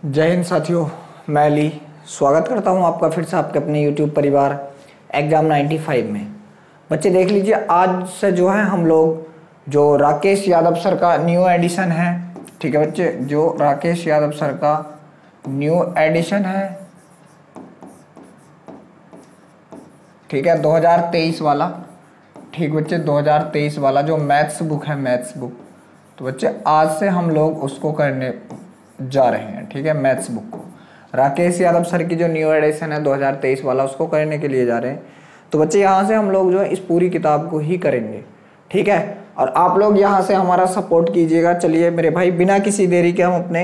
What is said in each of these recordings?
जय हिंद साथियों, मैं अली स्वागत करता हूं आपका फिर से आपके अपने YouTube परिवार एग्जाम 95 में। बच्चे देख लीजिए, आज से जो है हम लोग जो राकेश यादव सर का न्यू एडिशन है, ठीक है बच्चे, जो राकेश यादव सर का न्यू एडिशन है, ठीक है, 2023 वाला, ठीक बच्चे, 2023 वाला जो मैथ्स बुक है, मैथ्स बुक, तो बच्चे आज से हम लोग उसको करने जा रहे हैं, ठीक है। मैथ्स बुक को राकेश यादव सर की जो न्यू एडिशन है 2023 वाला, उसको करने के लिए जा रहे हैं। तो बच्चे यहाँ से हम लोग जो है इस पूरी किताब को ही करेंगे, ठीक है। और आप लोग यहाँ से हमारा सपोर्ट कीजिएगा। चलिए मेरे भाई, बिना किसी देरी के हम अपने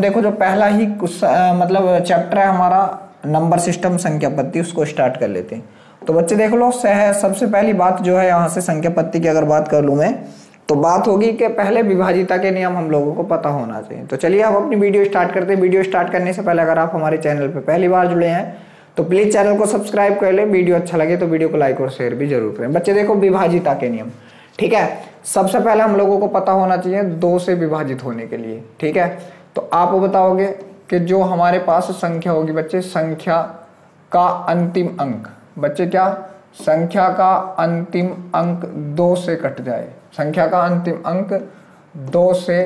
देखो जो पहला ही मतलब चैप्टर है हमारा नंबर सिस्टम संख्या पत्ती, उसको स्टार्ट कर लेते हैं। तो बच्चे देख लो, सबसे पहली बात जो है यहाँ से संख्या पत्ती की अगर बात कर लूँ मैं, तो बात होगी कि पहले विभाजिता के नियम हम लोगों को पता होना चाहिए। तो चलिए अब अपनी वीडियो स्टार्ट करते हैं। वीडियो स्टार्ट करने से पहले अगर आप हमारे चैनल पर पहली बार जुड़े हैं तो प्लीज चैनल को सब्सक्राइब कर ले। वीडियो अच्छा लगे तो वीडियो को लाइक और शेयर भी जरूर करें। बच्चे देखो, विभाजिता के नियम, ठीक है। सबसे पहले हम लोगों को पता होना चाहिए 2 से विभाजित होने के लिए, ठीक है। तो आप बताओगे कि जो हमारे पास संख्या होगी बच्चे, संख्या का अंतिम अंक, बच्चे क्या, संख्या का अंतिम अंक 2 से कट जाए, संख्या का अंतिम अंक 2 से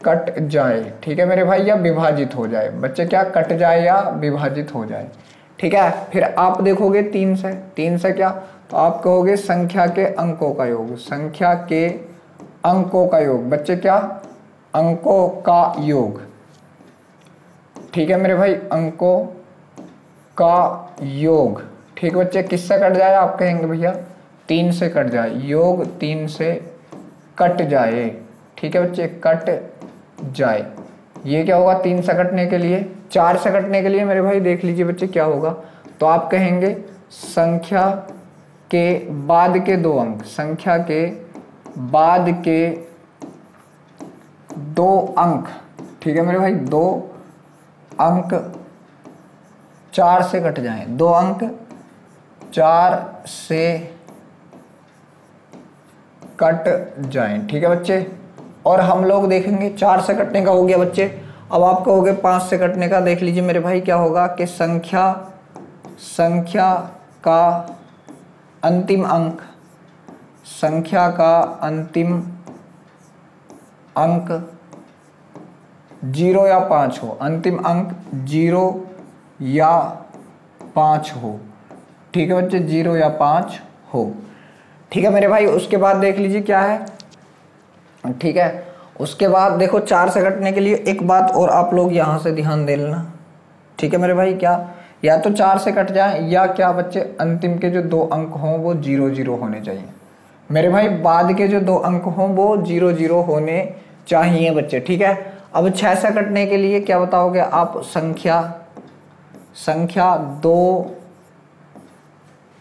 कट जाए, ठीक है मेरे भाई, या विभाजित हो जाए। बच्चे क्या, कट जाए या विभाजित हो जाए, ठीक है। फिर आप देखोगे 3 से क्या, तो आप कहोगे संख्या के अंकों का योग, संख्या के अंकों का योग, बच्चे क्या, अंकों का योग, ठीक है मेरे भाई, अंकों का योग, ठीक बच्चे। किससे कट जाए, आप कहेंगे भैया 3 से कट जाए, योग 3 से कट जाए, ठीक है बच्चे, कट जाए। ये क्या होगा 3 से कटने के लिए, 4 से कटने के लिए मेरे भाई देख लीजिए बच्चे क्या होगा, तो आप कहेंगे संख्या के बाद के 2 अंक, संख्या के बाद के 2 अंक, ठीक है मेरे भाई, 2 अंक 4 से कट जाएं, 2 अंक 4 से कट जाएं, ठीक है बच्चे। और हम लोग देखेंगे 4 से कटने का हो गया बच्चे। अब आप कहोगे 5 से कटने का, देख लीजिए मेरे भाई क्या होगा कि संख्या का अंतिम अंक, संख्या का अंतिम अंक 0 या 5 हो, अंतिम अंक 0 या 5 हो, ठीक है बच्चे, 0 या 5 हो, ठीक है मेरे भाई। उसके बाद देख लीजिए क्या है, ठीक है। उसके बाद देखो 4 से कटने के लिए एक बात और आप लोग यहाँ से ध्यान दे लेना, ठीक है मेरे भाई, क्या, या तो 4 से कट जाए या क्या बच्चे, अंतिम के जो 2 अंक हों वो 0 होने चाहिए मेरे भाई, बाद के जो 2 अंक हों वो 0 होने चाहिए बच्चे, ठीक है। अब 6 से कटने के लिए क्या बताओगे आप, संख्या 2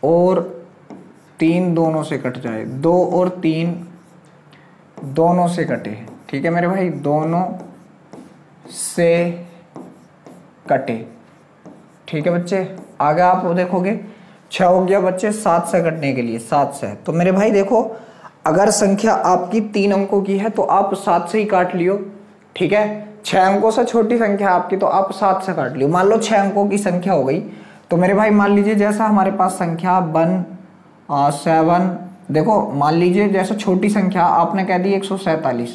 और 3 दोनों से कट जाए, 2 और 3 दोनों से कटे, ठीक है मेरे भाई, दोनों से कटे, ठीक है बच्चे। आगे आप देखोगे 6 हो गया बच्चे 7 से कटने के लिए, 7 से, तो मेरे भाई देखो, अगर संख्या आपकी 3 अंकों की है तो आप 7 से ही काट लियो, ठीक है। 6 अंकों से छोटी संख्या आपकी तो आप 7 से काट लियो। मान लो 6 अंकों की संख्या हो गई, तो मेरे भाई मान लीजिए जैसा हमारे पास संख्या 1 7, देखो मान लीजिए जैसे छोटी संख्या आपने कह दी 147,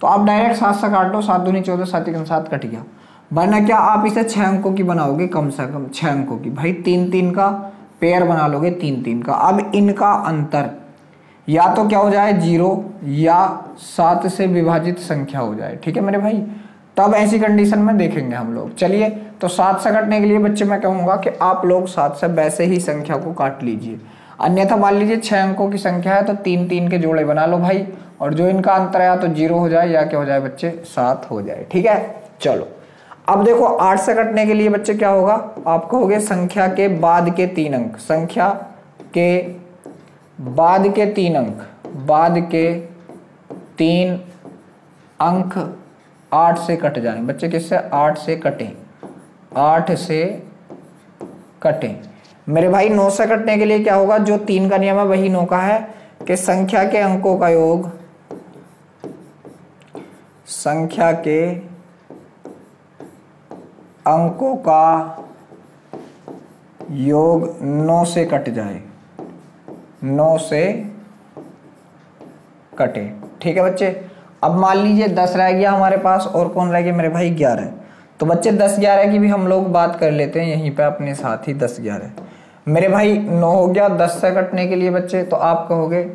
तो आप डायरेक्ट 7 से काट लो, 7 दूनी 14, 7 1 7 कट गया। वरना क्या आप इसे 6 अंकों की बनाओगे, कम से कम 6 अंकों की, भाई 3 का पेयर बना लोगे, 3 का। अब इनका अंतर या तो क्या हो जाए 0 या 7 से विभाजित संख्या हो जाए, ठीक है मेरे भाई। तब ऐसी कंडीशन में देखेंगे हम लोग। चलिए, तो 7 से कटने के लिए बच्चे मैं कहूँगा कि आप लोग 7 से वैसे ही संख्या को काट लीजिए। अन्यथा मान लीजिए 6 अंकों की संख्या है तो 3 के जोड़े बना लो भाई, और जो इनका अंतर है या तो 0 हो जाए या क्या हो जाए बच्चे, 7 हो जाए, ठीक है। चलो अब देखो 8 से कटने के लिए बच्चे क्या होगा, आप कहोगे संख्या के बाद के 3 अंक, संख्या के बाद के 3 अंक, बाद के 3 अंक 8 से कट जाएं बच्चे, किससे, 8 से कटें, 8 से कटें मेरे भाई। 9 से कटने के लिए क्या होगा, जो 3 का नियम है वही 9 का है, कि संख्या के अंकों का योग, संख्या के अंकों का योग 9 से कट जाए, 9 से कटे। ठीक है बच्चे, अब मान लीजिए 10 रह गया हमारे पास, और कौन रह गया मेरे भाई 11। तो बच्चे 10 11 की भी हम लोग बात कर लेते हैं यहीं पे अपने साथ ही। 10 11 मेरे भाई 9 हो गया। 10 से कटने के लिए बच्चे तो आप कहोगे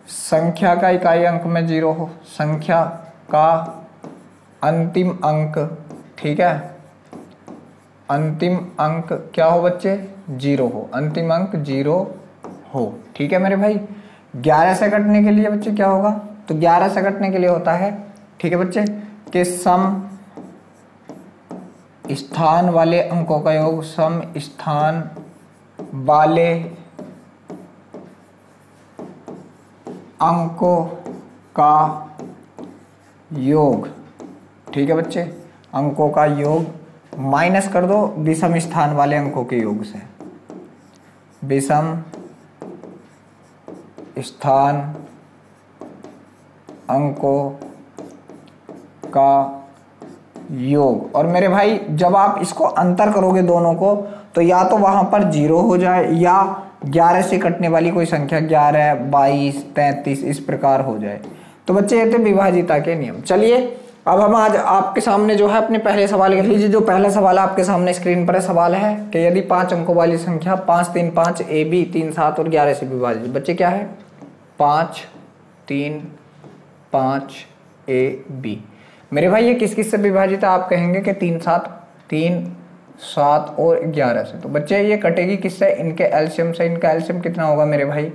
संख्या का इकाई अंक में 0 हो, संख्या का अंतिम अंक, ठीक है, अंतिम अंक क्या हो बच्चे 0 हो, अंतिम अंक 0 हो। ठीक है मेरे भाई। 11 से कटने के लिए बच्चे क्या होगा, तो 11 से कटने के लिए होता है, ठीक है बच्चे, कि सम स्थान वाले अंकों का योग, सम स्थान वाले अंकों का योग, ठीक है बच्चे, अंकों का योग माइनस कर दो विषम स्थान वाले अंकों के योग से, विषम स्थान अंकों का योग। और मेरे भाई जब आप इसको अंतर करोगे दोनों को, तो या तो वहां पर 0 हो जाए या 11 से कटने वाली कोई संख्या 11, 22, 33 इस प्रकार हो जाए। तो बच्चे ये थे विभाजिता के नियम। चलिए अब हम आज आपके सामने जो है अपने पहले सवाल कर लीजिए। जो पहला सवाल आपके सामने स्क्रीन पर है, सवाल है कि यदि 5 अंकों वाली संख्या 5 3 5 AB 3 7 और 11 से विभाजित, बच्चे क्या है 5 3 5 AB। मेरे भाई ये किस किस से विभाजित है, आप कहेंगे कि 3 7 और 11 से। तो बच्चे ये कटेगी किससे, इनके एलसीएम से। इनका एलसीएम कितना होगा मेरे भाई,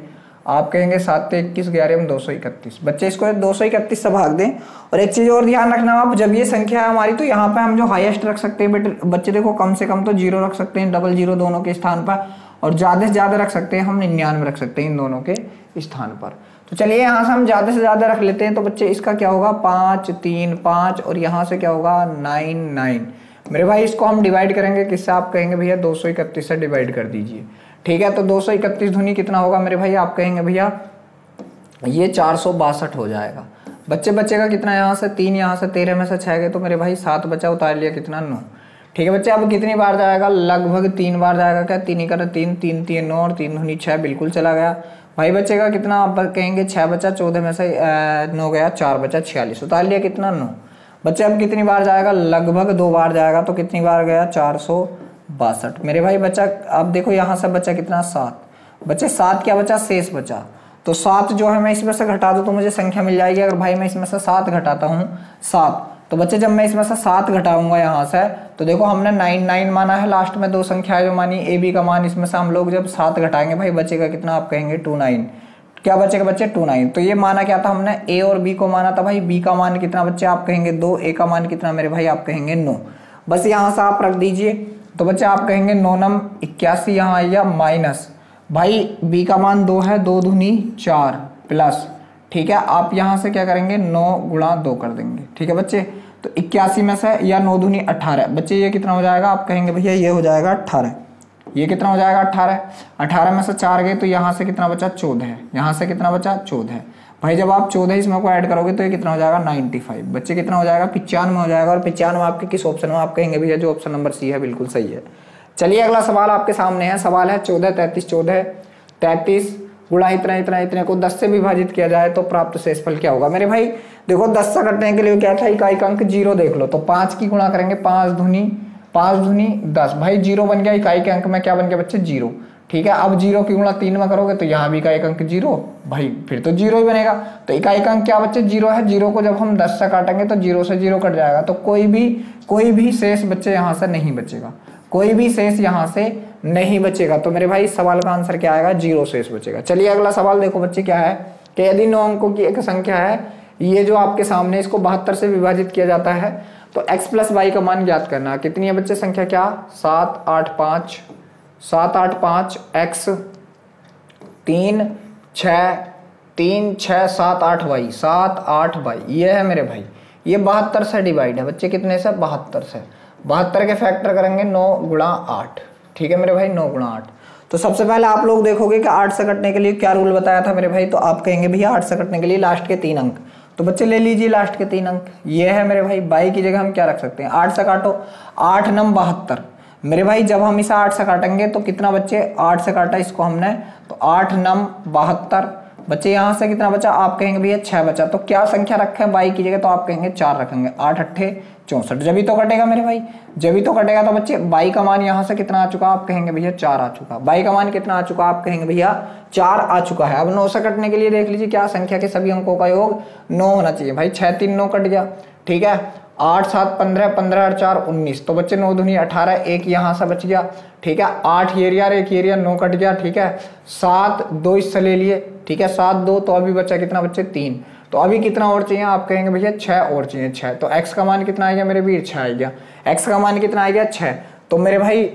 आप कहेंगे 7 × 21 11 में 231। बच्चे इसको 231 से भाग दें। और एक चीज और ध्यान रखना आप, जब ये संख्या है हमारी, तो यहाँ पे हम जो हाईएस्ट रख सकते हैं बच्चे देखो, कम से कम तो 0 रख सकते हैं, डबल 0 दोनों के स्थान पर, और ज्यादा से ज्यादा रख सकते हैं हम 99 रख सकते हैं इन दोनों के स्थान पर। तो चलिए यहाँ से हम ज्यादा से ज्यादा रख लेते हैं। तो बच्चे इसका क्या होगा 5 3 5 और यहाँ से क्या होगा 9 9। मेरे भाई इसको हम डिवाइड करेंगे किससे, आप कहेंगे भैया 231 से डिवाइड कर दीजिए। ठीक है, तो 231 दूनी कितना होगा मेरे भाई, आप कहेंगे भैया ये 462 हो जाएगा। बच्चे बचेगा कितना, यहाँ से 3, यहाँ से 13 में से 6 गए, तो मेरे भाई 7 बचा, उतार लिया कितना 9। ठीक है बच्चे, अब कितनी बार जाएगा, लगभग 3 बार जाएगा। क्या 3 × 3 3 3 9 और 3 दूनी 6, बिल्कुल चला गया। भाई बचेगा कितना, आप कहेंगे 6 बचा, 14 में से 9 गया, 4 बचा 46, उतार लिया कितना 9। बच्चे अब कितनी बार जाएगा, लगभग 2 बार जाएगा, तो कितनी बार गया 462। मेरे भाई बचा, अब देखो यहाँ से बचा कितना 7। बच्चे 7 क्या बचा, शेष बचा। तो 7 जो है मैं इसमें से घटा दूं तो मुझे संख्या मिल जाएगी। अगर भाई मैं इसमें से 7 घटाता हूँ 7, तो बच्चे जब मैं इसमें से 7 घटाऊंगा यहाँ से, तो देखो हमने 9 9 माना है, लास्ट में 2 संख्या जो मानी AB का मान, इसमें से हम लोग जब 7 घटाएंगे भाई बचेगा कितना, आप कहेंगे 29। क्या बचेगा बच्चे 29। तो ये माना क्या था हमने, A और B को माना था भाई। B का मान कितना बच्चे, आप कहेंगे 2, A का मान कितना मेरे भाई, आप कहेंगे 9। बस यहाँ से आप रख दीजिए। तो बच्चे आप कहेंगे 9 9 81 यहाँ आइया माइनस, भाई B का मान 2 है, 2 दूनी 4 प्लस, ठीक है, आप यहाँ से क्या करेंगे 9 × 2 कर देंगे। ठीक है बच्चे, तो 81 में से या 9 दूनी 18, बच्चे ये कितना हो जाएगा, आप कहेंगे भैया ये हो जाएगा 18। ये कितना हो जाएगा 18। 18 में से 4 गए, तो यहाँ से कितना बचा 14, यहाँ से कितना बचा 14। भाई जब आप 14 इसमें को ऐड करोगे तो ये कितना हो जाएगा 95। बच्चे कितना हो जाएगा 95 हो जाएगा। और 95 आपके किस ऑप्शन में, आप कहेंगे भैया जो ऑप्शन नंबर C है बिल्कुल सही है। चलिए अगला सवाल आपके सामने है। सवाल है 14 33 14 33 गुणा इतना इतना इतने को 10 से विभाजित किया जाए तो प्राप्त शेषफल क्या होगा। मेरे भाई देखो 10 से कटने के लिए क्या था, इकाई का अंक 0 देख लो, तो 5 की गुणा करेंगे, 5 दूनी 10। भाई 0 बन गया, इकाई के अंक में क्या बन गया बच्चे 0। ठीक है, अब 0 की गुणा 3 में करोगे तो यहाँ भी इकाई का अंक 0, भाई फिर तो 0 ही बनेगा। तो इकाई का अंक क्या बच्चे 0 है। 0 को जब हम 10 से काटेंगे तो 0 से 0 कट जाएगा, तो कोई भी शेष बच्चे यहाँ से नहीं बचेगा, कोई भी शेष यहाँ से नहीं बचेगा। तो मेरे भाई सवाल का आंसर क्या आएगा, 0 शेष बचेगा। चलिए अगला सवाल देखो बच्चे क्या है कि यदि 9 अंकों की एक संख्या है, ये जो आपके सामने, इसको 72 से विभाजित किया जाता है, तो x + y का मान ज्ञात करना। कितनी है बच्चे संख्या, क्या 7 8 5 x 3 6 7 8 y 7 8 y, ये है मेरे भाई। ये 72 से डिवाइड है बच्चे, कितने से 72 से। 72 के फैक्टर करेंगे 9 × 8। ठीक है मेरे भाई 9 × 8। तो सबसे पहले आप लोग देखोगे कि 8 से कटने के लिए क्या रूल बताया था मेरे भाई, तो आप कहेंगे भैया 8 से कटने के लिए लास्ट के 3 अंक, तो बच्चे ले लीजिए लास्ट के 3 अंक, ये है मेरे भाई। 22 की जगह हम क्या रख सकते हैं, 8 से काटो, 8 नम 72 मेरे भाई। जब हम इसे 8 से काटेंगे तो कितना बच्चे, 8 से काटा इसको हमने तो 8 नम 72 बच्चे। यहाँ से कितना बचा, आप कहेंगे भैया 6 बचा। तो क्या संख्या रखे 22 की जगह, तो आप कहेंगे 4 रखेंगे। 8 अट्ठे 64, जब ही तो कटेगा मेरे भाई, जब ही तो कटेगा। तो बच्चे 22 का मान यहाँ से कितना आ चुका, आप कहेंगे भैया 4 आ चुका। 22 का मान कितना आ चुका, आप कहेंगे भैया 4 आ चुका है। अब 9 से कटने के लिए देख लीजिए क्या संख्या के सभी अंकों का योग 9 होना चाहिए भाई। 6 3 9 कट गया, ठीक है। 8 7 15, 15 और 4 19, तो बच्चे 9 दूनी 18, एक यहाँ से बच गया, ठीक है। 8 ये एरिया और एक एरिया, 9 कट गया, ठीक है। 7 2 इससे ले लिए, ठीक है। 7 2, तो अभी बचा कितना बच्चे 3। तो अभी कितना और चाहिए, आप कहेंगे भैया 6 और चाहिए, 6। तो x का मान कितना आएगा मेरे वीर, 6 आएगा। x का मान कितना आएगा 6। तो मेरे भाई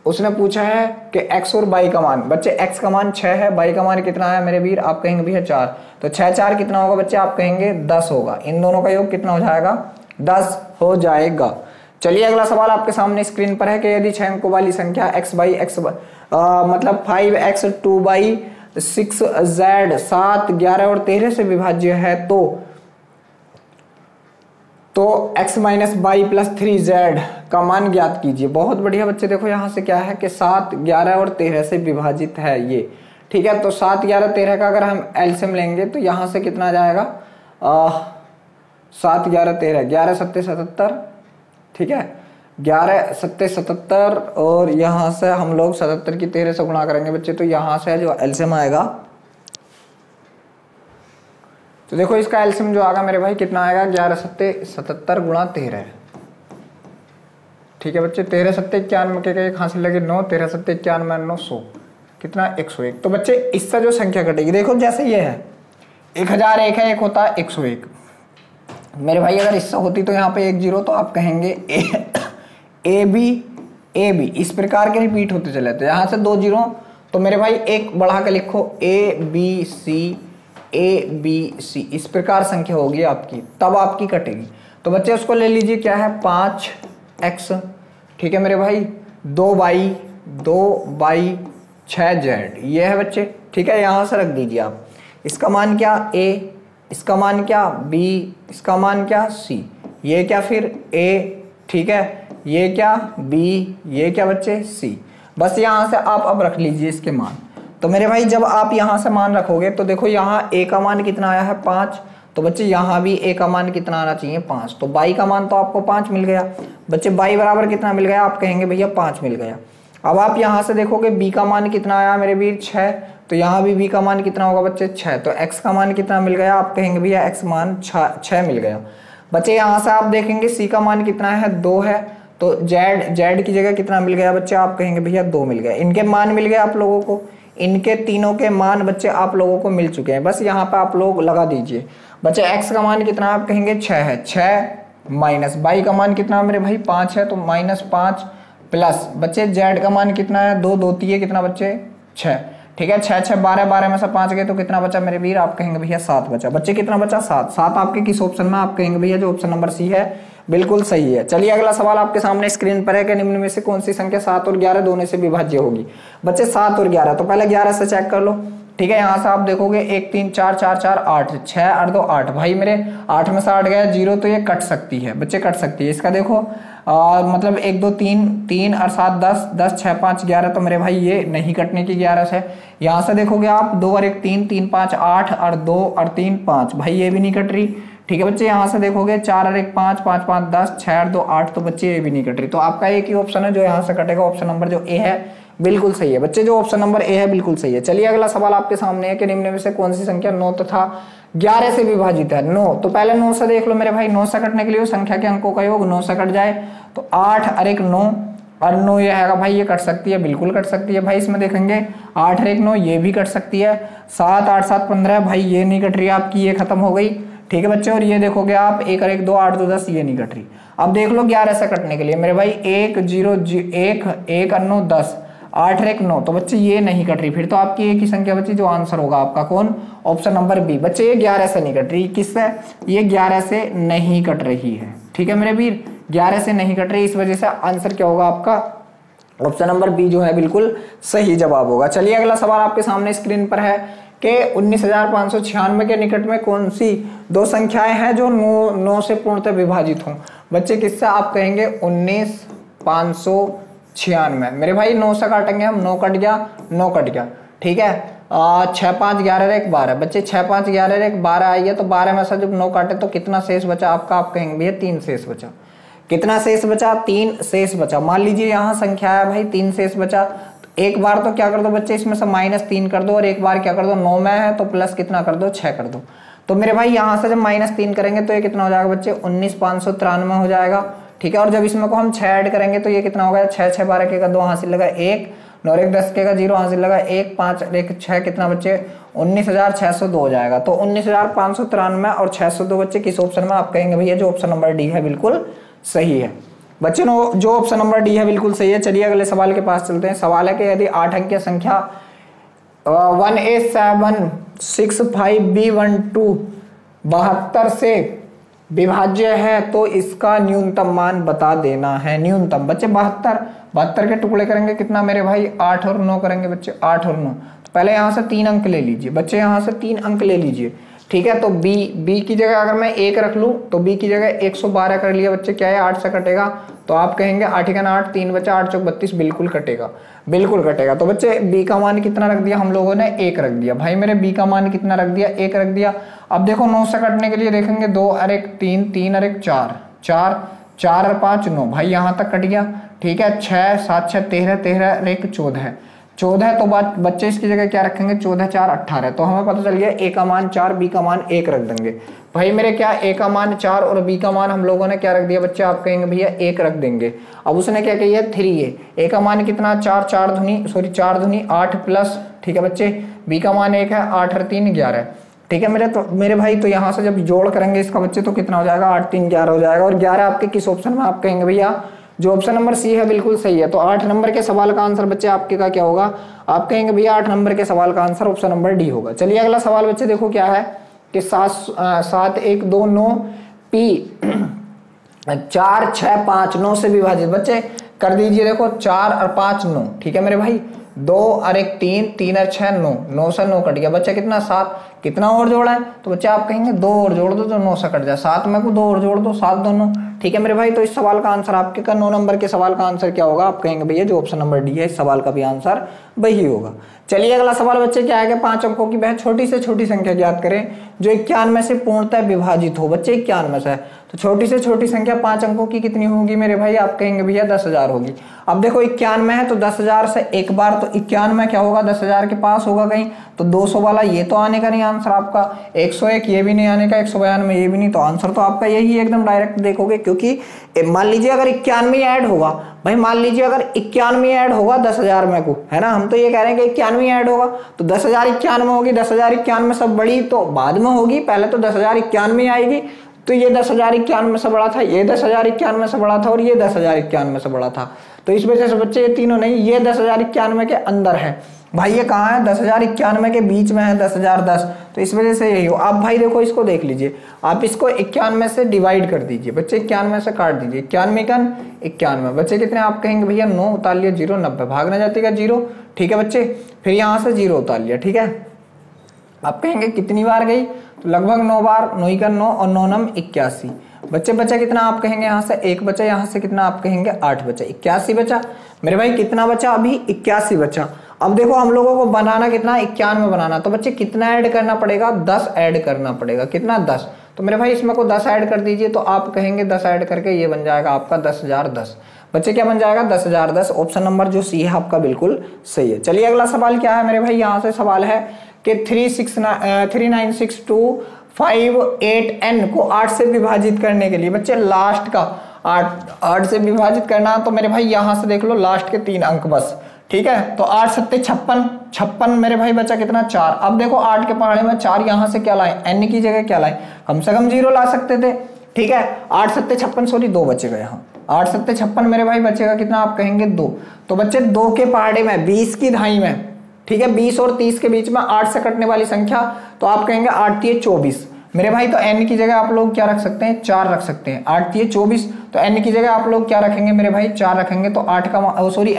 उसने पूछा है कि x और y का मान, बच्चे x का मान 6 है, y का मान कितना है मेरे वीर, आप कहेंगे भैया 4। तो 6 4 कितना होगा बच्चे, आप कहेंगे 10 होगा। इन दोनों का योग कितना हो जाएगा, 10 हो जाएगा। चलिए अगला सवाल आपके सामने स्क्रीन पर है कि यदि 6 अंकों वाली संख्या x बाई x मतलब 5x 2 बाई 6z 7 11 और 13 से विभाज्य है तो x minus by plus 3z का मान ज्ञात कीजिए। बहुत बढ़िया बच्चे, देखो यहाँ से क्या है कि 7 11 और 13 से विभाजित है ये, ठीक है। तो 7 11 13 का अगर हम एलसीएम लेंगे तो यहाँ से कितना आ जाएगा, 7 11 13, 11 7 77, ठीक है। 11 7 77 और यहाँ से हम लोग 77 की 13 से गुणा करेंगे बच्चे, तो यहाँ से जो एलसीएम आएगा, तो देखो इसका एलसीएम जो आएगा मेरे भाई कितना आएगा, 11 7 77 गुणा 13, ठीक है बच्चे। 13 7 91 के एक हासिल लगे 9, 13 7 91 900 कितना 101। तो बच्चे इससे जो संख्या कटेगी, देखो जैसे ये है 1001 है, एक होता है 101 मेरे भाई। अगर इससे होती तो यहाँ पे 1 0, तो आप कहेंगे ए बी इस प्रकार के रिपीट होते चले थे। यहाँ से 2 0, तो मेरे भाई एक बढ़ा के लिखो ए बी सी इस प्रकार संख्या होगी आपकी, तब आपकी कटेगी। तो बच्चे उसको ले लीजिए, क्या है 5x, ठीक है मेरे भाई। 2 बाई 6z ये है बच्चे, ठीक है। यहाँ से रख दीजिए आप, इसका मान क्या a, इसका मान क्या b, इसका मान क्या c, ये क्या फिर a, ठीक है। ये क्या b, ये क्या बच्चे c। बस यहाँ से आप अब रख लीजिए इसके मान। तो मेरे भाई जब आप यहाँ से मान रखोगे तो देखो यहाँ a का मान कितना आया है 5, तो बच्चे यहाँ भी a का मान कितना आना चाहिए 5। तो y का मान तो आपको 5 मिल गया बच्चे। y बराबर कितना मिल गया, आप कहेंगे भैया 5 मिल गया। अब आप यहाँ से देखोगे b का मान कितना आया मेरे वीर 6, तो यहाँ भी b का मान कितना होगा बच्चे 6। तो x का मान कितना मिल गया, आप कहेंगे भैया x मान 6 मिल गया बच्चे। यहाँ से आप देखेंगे c का मान कितना है 2 है, तो z की जगह कितना मिल गया बच्चे, आप कहेंगे भैया 2 मिल गया। इनके मान मिल गए आप लोगों को, इनके तीनों के मान बच्चे आप लोगों को मिल चुके हैं। बस यहाँ पे आप लोग लगा दीजिए बच्चे। x का मान कितना आप कहेंगे 6 है, 6 माइनस y का मान कितना मेरे भाई 5 है, तो -5 प्लस बच्चे z का मान कितना है 2 2 3 कितना बच्चे 6, ठीक है। 6 6 12, 12 में से 5 गए तो कितना बचा मेरे वीर, आप कहेंगे भैया 7 बचा बच्चे। कितना बचा 7। 7 आपके किस ऑप्शन में, आप कहेंगे भैया जो ऑप्शन नंबर सी है बिल्कुल सही है। चलिए अगला सवाल आपके सामने स्क्रीन पर है कि निम्न में से कौन सी संख्या 7 और 11 दोनों से विभाज्य होगी। बच्चे 7 और 11, तो पहले 11 से चेक कर लो, ठीक है। यहाँ से आप देखोगे 1 3 4 4 4 8, 6 8 2 8 भाई मेरे 8 में से 8 गया 0, तो ये कट सकती है बच्चे, कट सकती है। इसका देखो मतलब 1 2 3 3 और 7 10 10 6 5 11, तो मेरे भाई ये नहीं कटने की 11 से। यहाँ से देखोगे आप 2 और 1 3 3 5 8 और 2 और 3 5 भाई ये भी नहीं कट रही, ठीक है बच्चे। यहाँ से देखोगे 4 और 1 5 5 5 10 6 और 2 8, तो बच्चे ये भी नहीं कट रही। तो आपका एक ही ऑप्शन है जो यहाँ से कटेगा, ऑप्शन नंबर जो ए है बिल्कुल सही है बच्चे, जो ऑप्शन नंबर ए है बिल्कुल सही है। चलिए अगला सवाल आपके सामने है कि निम्न में से कौन सी संख्या 9 तथा 11 से विभाजित है। 9, तो पहले 9 से देख लो मेरे भाई। 9 से कटने के लिए संख्या के अंकों का योग 9 से कट जाए तो 8 और 1 9 और 9 ये है भाई, ये कट सकती है, बिल्कुल कट सकती है भाई। इसमें देखेंगे 8 और 1 9 ये भी कट सकती है। 7 8 7 15 भाई ये नहीं कट रही आपकी, ये खत्म हो गई, ठीक है बच्चे। और ये देखोगे आप 1 और 1 2 8 2 10 ये नहीं कट रही। अब देख लो 11 से कटने के लिए मेरे भाई 1 0 1 1 और 9 10 8 और 1 9, तो बच्चे ये नहीं कट रही। फिर तो आपकी एक ही संख्या बच्ची, जो आंसर होगा आपका कौन, ऑप्शन नंबर बी बच्चे। ये 11 से नहीं कट रही, किससे, ये 11 से नहीं कट रही है, ठीक है मेरे वीर, 11 से नहीं कट रही। इस वजह से आंसर क्या होगा आपका, ऑप्शन नंबर बी जो है बिल्कुल सही जवाब होगा। चलिए अगला सवाल आपके सामने स्क्रीन पर है कि कि 19,596 के निकट में कौन सी दो संख्याएं हैं जो 9 से पूर्णतः विभाजित हों। बच्चे किससे आप कहेंगे 19,596। मेरे भाई 9 से काटेंगे हम, 9 कट गया, 9 कट गया, ठीक है। 6 5 11 1 12 बच्चे 6 5 11 1 12 आई है, तो 12 में से जब 9 काटे तो कितना शेष बचा आपका, आप कहेंगे भैया 3 शेष बचा। कितना शेष बचा, 3 शेष बचा। मान लीजिए यहाँ संख्या है भाई 3 शेष बचा, तो एक बार तो क्या कर दो बच्चे इसमें से -3 कर दो, और एक बार क्या कर दो 9 में है तो प्लस कितना कर दो 6 कर दो। तो मेरे भाई यहाँ से जब -3 करेंगे तो ये कितना हो जाएगा बच्चे 19,593 हो जाएगा, ठीक है। और जब इसमें को हम 6 ऐड करेंगे तो ये कितना हो गया 6 6 12 के का 2 हासिल लगा 1, 9 1 10 के का 0 हासिल लगा 1, 5 1 6 कितना बच्चे 19,602 हो जाएगा। तो 19,593 और 602 बच्चे किस ऑप्शन में, आप कहेंगे भैया जो ऑप्शन नंबर डी है बिल्कुल सही है। बच्चे जो ऑप्शन नंबर डी है बिल्कुल सही है। चलिए अगले सवाल के पास चलते हैं। सवाल है कि यदि 8 अंक की संख्या 1A765B12 72 से विभाज्य है तो इसका न्यूनतम मान बता देना है। न्यूनतम बच्चे 72 के टुकड़े करेंगे कितना मेरे भाई 8 और 9 करेंगे बच्चे 8 और 9। तो पहले यहाँ से 3 अंक ले लीजिए बच्चे, यहाँ से 3 अंक ले लीजिए, ठीक है। तो b की जगह अगर मैं 1 रख लूँ तो b की जगह 112 कर लिया बच्चे, क्या है 8 से कटेगा, तो आप कहेंगे 8 का 8 3 बचा 8 चौक 32 बिल्कुल कटेगा, बिल्कुल कटेगा। तो बच्चे b का मान कितना रख दिया हम लोगों ने 1 रख दिया। भाई मेरे b का मान कितना रख दिया 1 रख दिया। अब देखो 9 से कटने के लिए देखेंगे 2 और 1 3 3 और 1 4 4 4 और 5 9, भाई यहाँ तक कट गया, ठीक है। 6 7 6 13 13 और 1 14 14, तो बच्चे इसकी जगह क्या रखेंगे 14 4 18। तो हमें पता चल गया a का मान 4 b का मान 1 रख देंगे। भाई मेरे क्या a का मान 4 और b का मान हम लोगों ने क्या रख दिया बच्चे, आप कहेंगे भैया 1 रख देंगे। अब उसने क्या किया 3a, a का मान कितना 4 4 दूनी 8 प्लस, ठीक है बच्चे, b का मान 1 है 8 और 3 11, ठीक है। मेरे भाई तो यहाँ से जब जोड़ करेंगे इसका बच्चे तो कितना हो जाएगा 8 3 11 हो जाएगा। और 11 आपके किस ऑप्शन में, आप कहेंगे भैया जो ऑप्शन नंबर सी है बिल्कुल सही है। तो 8 नंबर के सवाल का आंसर बच्चे आपके का क्या होगा, आप कहेंगे भैया 8 नंबर के सवाल का आंसर ऑप्शन नंबर डी होगा। चलिए अगला सवाल बच्चे देखो क्या है कि 7 1 2 9 p 4 6 5 9 से विभाजित बच्चे कर दीजिए। देखो 4 और 5 9, ठीक है मेरे भाई, 2 और 1 3 3 और 6 9, 9 से 9 कट गया बच्चा कितना 7, कितना और जोड़ा है, तो बच्चे आप कहेंगे 2 और जोड़ दो तो 9 से कट जाए, 7 में को 2 और जोड़ दो 7 2 9, ठीक है मेरे भाई। तो इस सवाल का आंसर आपके का 9 नंबर के सवाल का आंसर क्या होगा, आप कहेंगे भैया जो ऑप्शन नंबर डी है इस सवाल का भी आंसर वही होगा। चलिए अगला सवाल बच्चे क्या है कि 5 अंकों की वह छोटी से छोटी संख्या ज्ञात करें जो 91 से पूर्णतः विभाजित हो। बच्चे 91 से, तो छोटी से छोटी संख्या 5 अंकों की कितनी होगी मेरे भाई, आप कहेंगे भैया 10,000 होगी। अब देखो 91 है तो 10,000 से एक बार तो 91 क्या होगा 10,000 के पास होगा कहीं, तो 200 वाला ये तो आने का नहीं आंसर आपका, 101 ये भी नहीं आने का, 192 ये भी नहीं, तो आंसर तो आपका यही एकदम डायरेक्ट देखोगे। क्योंकि मान लीजिए अगर 91 ऐड होगा, भाई मान लीजिए अगर 91 ऐड होगा 10,000 में को, है ना, हम तो ये कह रहे हैं कि 91 ऐड होगा तो 10,000 91 होगी, 10,000 91 सब बड़ी तो बाद में होगी, पहले तो 10,000 91 आएगी। तो ये 10,000 91 से बड़ा था, ये 10,000 91 से बड़ा था और ये 10,000 91 से बड़ा था। तो इस वजह से बच्चे ये तीनों नहीं, ये 10,000 91 के अंदर है भाई, ये कहाँ है 10,000 91 के बीच में है 10,010, तो इस वजह से यही हो। आप भाई देखो इसको देख लीजिए, आप इसको 91 से डिवाइड कर दीजिए बच्चे, 91 से काट दीजिए, 91 बच्चे कितने, आप कहेंगे भैया 9 उतार लिया 0 90 भागना जाएगा 0, ठीक है बच्चे, फिर यहाँ से 0 उतार लिया, ठीक है। आप कहेंगे कितनी बार गई, तो लगभग 9 बार, 9 का 9 और 9 9 81 बच्चे बचा कितना, आप कहेंगे यहाँ से 1 बचा, यहाँ से कितना आप कहेंगे 8 बचा, 81 बचा मेरे भाई, कितना बचा अभी 81 बचा। अब देखो हम लोगों को बनाना कितना 91 बनाना, तो बच्चे कितना ऐड करना पड़ेगा 10 ऐड करना पड़ेगा, कितना 10, तो मेरे भाई इसमें को 10 ऐड कर दीजिए, तो आप कहेंगे 10 ऐड करके ये बन जाएगा आपका 10,010 बच्चे, क्या बन जाएगा 10,010, ऑप्शन नंबर जो सी है आपका बिल्कुल सही है। चलिए अगला सवाल क्या है मेरे भाई, यहाँ से सवाल है कि 396258n को 8 से विभाजित करने के लिए बच्चे लास्ट का 8 से विभाजित करना, तो मेरे भाई यहाँ से देख लो लास्ट के 3 अंक बस, ठीक है। तो 8 7 56 मेरे भाई बचा कितना 4। अब देखो 8 के पहाड़े में 4 यहाँ से क्या लाए, n की जगह क्या लाए, कम से कम 0 ला सकते थे, ठीक है। 8 7 56 सॉरी 2 बचेगा यहाँ, 8 7 56 मेरे भाई बचेगा कितना, आप कहेंगे 2, तो बच्चे 2 के पहाड़े में 20 की दहाई में, ठीक है, 20 और 30 के बीच में 8 से कटने वाली संख्या, तो आप कहेंगे 8 3 24 मेरे भाई तो n की जगह आप लोग क्या रख सकते हैं, 4 रख सकते हैं। 8 3 24, तो n की जगह आप लोग क्या रखेंगे मेरे भाई, 4 रखेंगे। तो 8 का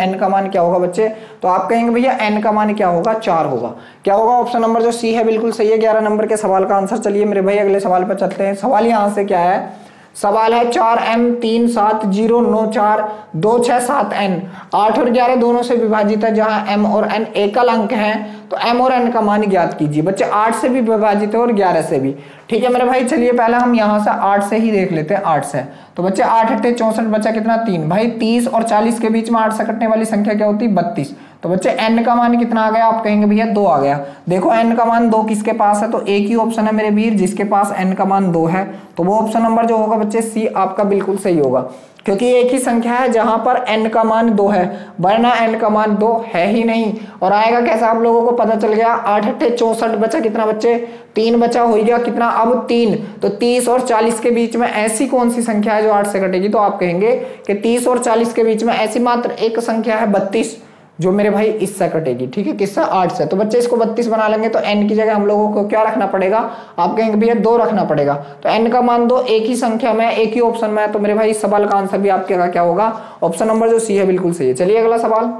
n का मान क्या होगा बच्चे, तो आप कहेंगे भैया n का मान क्या होगा, 4 होगा। क्या होगा, ऑप्शन नंबर जो सी है बिल्कुल सही है 11 नंबर के सवाल का आंसर। चलिए मेरे भाई अगले सवाल पर चलते हैं। सवाल यहाँ से क्या है, सवाल है 4m 3 7 0 9 4 2 6 7 n। 8 और 11 दोनों से विभाजित है, जहां m और n एकल अंक हैं, तो m और n का मान ज्ञात कीजिए। बच्चे 8 से भी विभाजित है और 11 से भी। ठीक है मेरे भाई, चलिए पहले हम यहाँ से 8 से ही देख लेते हैं। 8 से तो बच्चे 8 8 64 बचा कितना, 3। भाई 30 और 40 के बीच में 8 से कटने वाली संख्या क्या होती है, 32। तो बच्चे n का मान कितना आ गया, आप कहेंगे भैया 2 आ गया। देखो n का मान 2 किसके पास है, तो एक ही ऑप्शन है मेरे वीर जिसके पास n का मान 2 है, तो वो ऑप्शन नंबर जो होगा बच्चे सी आपका बिल्कुल सही होगा, क्योंकि एक ही संख्या है जहां पर n का मान 2 है, वरना n का मान 2 है ही नहीं। और आएगा कैसा, आप लोगों को पता चल गया। 8 8 64 बचा कितना बच्चे, 3 बचा हो गया कितना, अब 3। तो 30 और 40 के बीच में ऐसी कौन सी संख्या है जो 8 से कटेगी, तो आप कहेंगे कि 30 और 40 के बीच में ऐसी मात्र एक संख्या है 32, जो मेरे भाई इससे कटेगी। ठीक है, किससे, 8 से। तो बच्चे इसको 32 बना लेंगे, तो n की जगह हम लोगों को क्या रखना पड़ेगा, आप कहेंगे भैया 2 रखना पड़ेगा। तो n का मान 2 एक ही संख्या में, एक ही ऑप्शन में है, तो मेरे भाई इस सवाल का आंसर भी आपके क्या होगा, ऑप्शन नंबर जो सी है बिल्कुल सही है। चलिए अगला सवाल,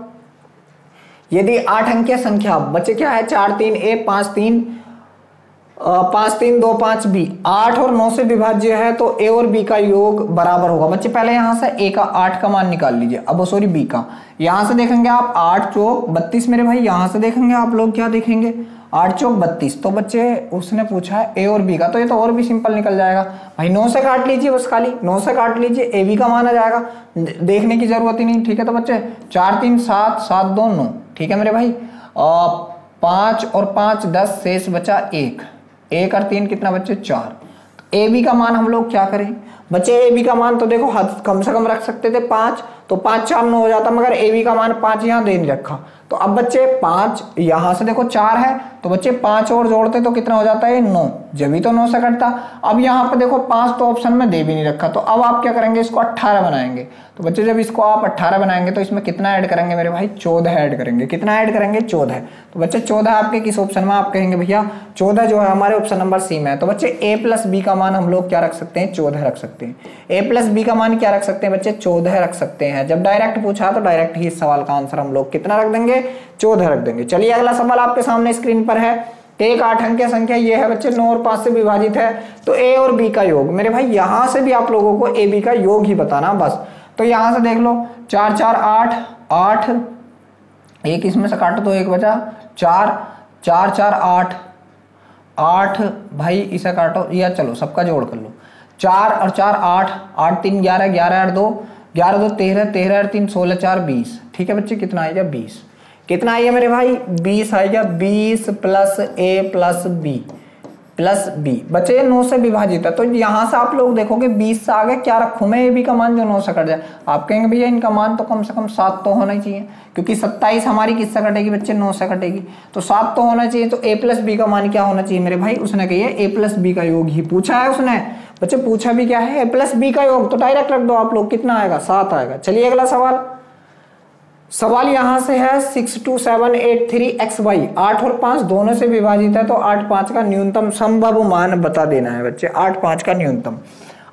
यदि 8 अंकीय संख्या बच्चे क्या है, 4 3 a 5 3 5 3 2 5 b 8 और 9 से विभाज्य है, तो a और b का योग बराबर होगा। बच्चे पहले यहां से a का 8 का मान निकाल लीजिए, अब सॉरी b का। यहां से देखेंगे आप 8 चौक 32 मेरे भाई, यहां से देखेंगे आप लोग क्या देखेंगे, 8 चौक 32। तो बच्चे उसने पूछा है a और b का, तो ये तो और भी सिंपल निकल जाएगा भाई। 9 से काट लीजिए, बस खाली 9 से काट लीजिए, a b का मान आ जाएगा, देखने की जरूरत ही नहीं। ठीक है, तो बच्चे 4 3 7 7 2 9। ठीक है मेरे भाई, 5 और 5 10, शेष बचा 1 और 3 कितना बच्चे, 4। ए बी का मान हम लोग क्या करें बच्चे, ए बी का मान तो देखो कम से कम रख सकते थे 5, तो 5 4 9 हो जाता, मगर ए बी का मान 5 यहाँ दे नहीं रखा। तो अब बच्चे 5 यहां से देखो 4 है, तो बच्चे 5 और जोड़ते तो कितना हो जाता है, 9, जब भी तो 9 से कटता। अब यहाँ पर देखो 5 तो ऑप्शन में दे भी नहीं रखा, तो अब आप क्या करेंगे, इसको 18 बनाएंगे। तो बच्चे जब इसको आप 18 बनाएंगे तो इसमें कितना ऐड करेंगे मेरे भाई, 14 ऐड करेंगे। कितना ऐड करेंगे, 14। तो बच्चे 14 आपके किस ऑप्शन में, आप कहेंगे भैया 14 जो है हमारे ऑप्शन नंबर सी में है। तो बच्चे a प्लस बी का मान हम लोग क्या रख सकते हैं, 14 रख सकते हैं। a प्लस बी का मान क्या रख सकते हैं बच्चे, 14 रख सकते हैं। जब डायरेक्ट पूछा तो डायरेक्ट ही इस सवाल का आंसर हम लोग कितना रख देंगे, 14 रख देंगे। चलिए अगला सवाल आपके सामने स्क्रीन पर है। एक 8 अंकीय संख्या ये है बच्चे, 9 और 5 से विभाजित है, तो a और b का योग। मेरे भाई यहां से भी आप लोगों को a b का योग ही बताना बस। तो यहां से देख लो 4 4 8 8, एक इसमें से काटो तो 1 बचा, 4 4 4 8 8 भाई इसे काटो, या चलो सबका जोड़ कर लो, 4 और 4 8 8 3 11 11 8 2 11 2 13 13 8 3 16 4 20। ठीक है बच्चे, कितना आएगा, 20। कितना आएगा मेरे भाई, 20 आएगा। 20 plus a plus b plus b। बच्चे 9 से विभाजित है, तो यहां से आप लोग देखोगे 20 से आगे क्या रखूं मैं, a b का मान जो 9 से कट जाए। आप कहेंगे भैया इनका मान तो कम से कम 7 तो होना ही चाहिए, क्योंकि 27 हमारी किससे कटेगी बच्चे, 9 से कटेगी, तो 7 तो होना चाहिए। तो a प्लस बी का मान क्या होना चाहिए मेरे भाई, उसने कही है a प्लस बी का योग ही पूछा है उसने। बच्चे पूछा भी क्या है, a प्लस बी का योग, तो डायरेक्ट रख दो आप लोग, कितना आएगा, 7 आएगा। चलिए अगला सवाल, सवाल यहां से है 62783xy 8 और 5 दोनों से विभाजित है, तो 8 5 का न्यूनतम संभव मान बता देना है बच्चे, 8 5 का न्यूनतम।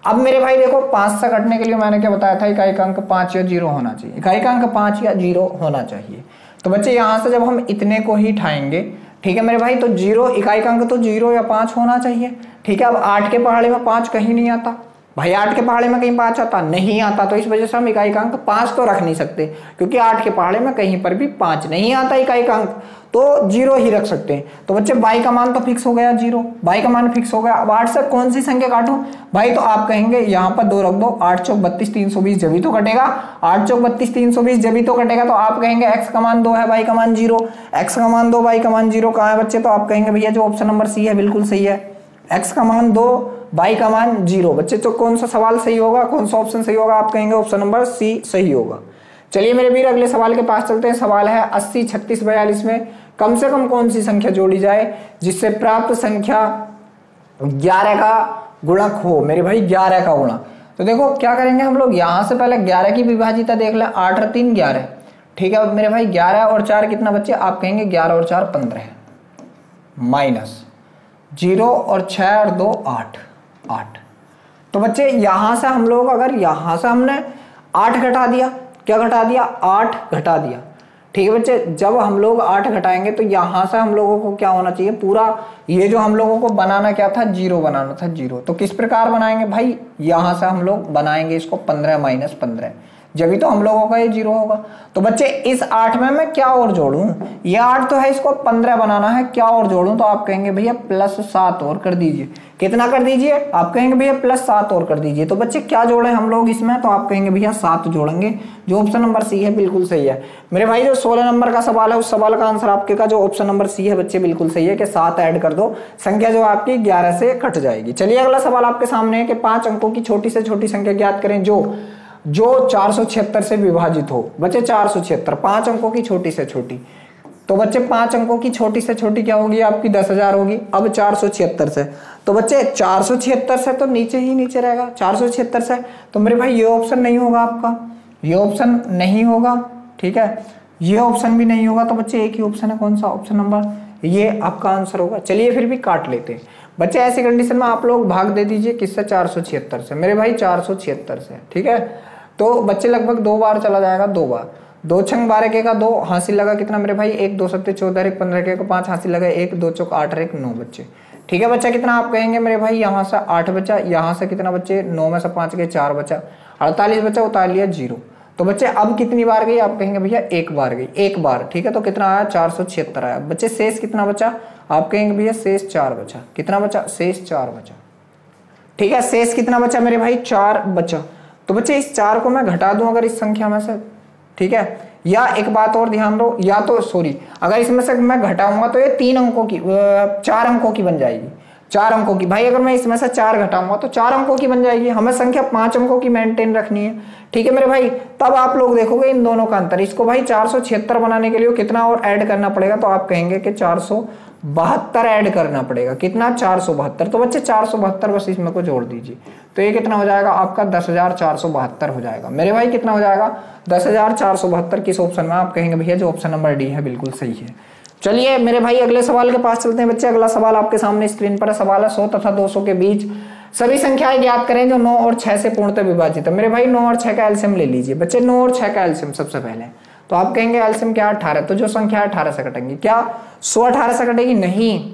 अब मेरे भाई देखो 5 से कटने के लिए मैंने क्या बताया था, इकाई का अंक 5 या 0 होना चाहिए, इकाई का अंक 5 या 0 होना चाहिए। तो बच्चे यहां से जब हम इतने को ही उठाएंगे, ठीक है मेरे भाई, तो 0 इकाई का अंक तो 0 या 5 होना चाहिए। ठीक है, अब 8 के पहाड़े में 5 कहीं नहीं आता भाई, 8 के पहाड़े में कहीं 5 आता नहीं आता, तो इस वजह से हम इकाई का अंक 5 तो रख नहीं सकते, क्योंकि 8 के पहाड़े में कहीं पर भी 5 नहीं आता इकाई का अंक, तो 0 ही रख सकते हैं। तो बच्चे y का मान तो फिक्स हो गया 0, y का मान फिक्स हो गया। अब 8 से कौन सी संख्या काटूं भाई, तो आप कहेंगे यहाँ पर 2 रख दो, 8 चौक 32 320 जब ही तो कटेगा, 8 चौक 32 320 जब ही तो कटेगा। तो आप कहेंगे x का मान 2 है, y का मान 0, x का मान 2 y का मान 0 कहाँ है बच्चे, तो आप कहेंगे भैया जो ऑप्शन नंबर सी है बिल्कुल सही है, x का मान 2 y का मान 0। बच्चे तो कौन सा सवाल सही होगा, कौन सा ऑप्शन सही होगा, आप कहेंगे ऑप्शन नंबर सी सही होगा। चलिए मेरे वीर अगले सवाल के पास चलते हैं। सवाल है 80 36 42 में कम से कम कौन सी संख्या जोड़ी जाए जिससे प्राप्त संख्या 11 का गुणक हो। मेरे भाई 11 का गुणक, तो देखो क्या करेंगे हम लोग, यहां से पहले 11 की विभाजिता देख लें, 8 और 3 11। ठीक है मेरे भाई, 11 और 4 कितना बच्चे, आप कहेंगे 11 और 4 15 है, माइनस 0 और 6 और 2 8, 8। तो बच्चे यहां से हम लोग अगर यहां से हमने 8 घटा दिया, क्या घटा दिया, 8 घटा दिया, ठीक है बच्चे। जब हम लोग 8 घटाएंगे तो यहां से हम लोगों को क्या होना चाहिए, पूरा ये जो हम लोगों को बनाना क्या था, 0 बनाना था, 0। तो किस प्रकार बनाएंगे भाई, यहां से हम लोग बनाएंगे इसको 15 - 15, जब तो हम लोगों का ये 0 होगा। तो बच्चे इस 8 में मैं क्या और जोड़ूं, ये 8 तो है, इसको 15 बनाना है, क्या और जोड़ूं, तो आप कहेंगे भैया +7 और कर दीजिए। कितना कर दीजिए, आप कहेंगे भैया +7 और कर दीजिए। तो बच्चे क्या जोड़े हम लोग इसमें, तो आप कहेंगे भैया 7 जोड़ेंगे, जो ऑप्शन नंबर सी है बिल्कुल सही है। मेरे भाई जो 16 नंबर का सवाल है, उस सवाल का आंसर आपके का जो ऑप्शन नंबर सी है बच्चे बिल्कुल सही है, कि 7 ऐड कर दो, संख्या जो आपकी 11 से कट जाएगी। चलिए अगला सवाल आपके सामने है कि 5 अंकों की छोटी से छोटी संख्या ज्ञात करें जो 476 से विभाजित हो। बच्चे 476, 5 अंकों की छोटी से छोटी, तो बच्चे 5 अंकों की छोटी से छोटी क्या होगी आपकी, 10,000 होगी। अब 476 से, तो बच्चे 476 से तो नीचे ही नीचे रहेगा, 476 से, तो मेरे भाई ये ऑप्शन नहीं होगा आपका, ये ऑप्शन नहीं होगा, ठीक है, ये ऑप्शन भी नहीं होगा। तो बच्चे एक ही ऑप्शन है, कौन सा, ऑप्शन नंबर, ये आपका आंसर होगा। चलिए फिर भी काट लेते हैं बच्चे। ऐसी कंडीशन में आप लोग भाग दे दीजिए, किससे, 476 से, मेरे भाई 476 से, ठीक है। तो बच्चे लगभग 2 बार चला जाएगा, 2 बार, 2 छंग 12 के का 2 हासिल लगा कितना मेरे भाई, 1 2 7 14 1 15 के का 5 हासिल लगा, 1 2 चौक 8 1 9 बच्चे, ठीक है। बच्चा कितना आप कहेंगे मेरे भाई, यहाँ से 8 बचा, यहाँ से कितना बच्चे, 9 में से 5 गए 4 बचा, 48 बचा, उतार लिया 0। तो बच्चे अब कितनी बार गई, आप कहेंगे भैया 1 बार गई, 1 बार, ठीक है। तो कितना आया, 476 आया। बच्चे शेष कितना बचा, आप कहेंगे भैया शेष 4 बचा, कितना बचा, शेष 4 बचा, ठीक है। शेष कितना बचा मेरे भाई, 4 बचा। तो बच्चे इस 4 को मैं घटा दूं अगर इस संख्या में से, ठीक है। या एक बात और ध्यान दो, या तो सॉरी, अगर इसमें से मैं घटाऊंगा तो ये 3 अंकों की 4 अंकों की बन जाएगी, 4 अंकों की। भाई अगर मैं इसमें से 4 घटाऊंगा तो 4 अंकों की बन जाएगी। हमें संख्या 5 अंकों की मेंटेन रखनी है, ठीक है मेरे भाई। तब आप लोग देखोगे इन दोनों का अंतर। इसको भाई 476 बनाने के लिए कितना और ऐड करना पड़ेगा, तो आप कहेंगे कि 472 ऐड करना पड़ेगा। कितना, 472। तो बच्चे 472 बस इसमें को जोड़ दीजिए, तो ये कितना हो जाएगा आपका, 10,472 हो जाएगा मेरे भाई। कितना हो जाएगा, 10,472। किस ऑप्शन में, आप कहेंगे भैया जो ऑप्शन नंबर डी है बिल्कुल सही है। चलिए मेरे भाई अगले सवाल के पास चलते हैं बच्चे। अगला सवाल आपके सामने स्क्रीन पर है। सवाल है 100 तथा 200 के बीच सभी संख्याएं ज्ञात करें जो 9 और 6 से पूर्णतः विभाजित है। मेरे भाई 9 और 6 का एलसीएम ले लीजिए बच्चे। 9 और 6 का एलसीएम सबसे पहले, तो आप कहेंगे एलसीएम क्या, 18। तो जो संख्या 18 से कटेंगी, क्या 100 18 से कटेगी, नहीं,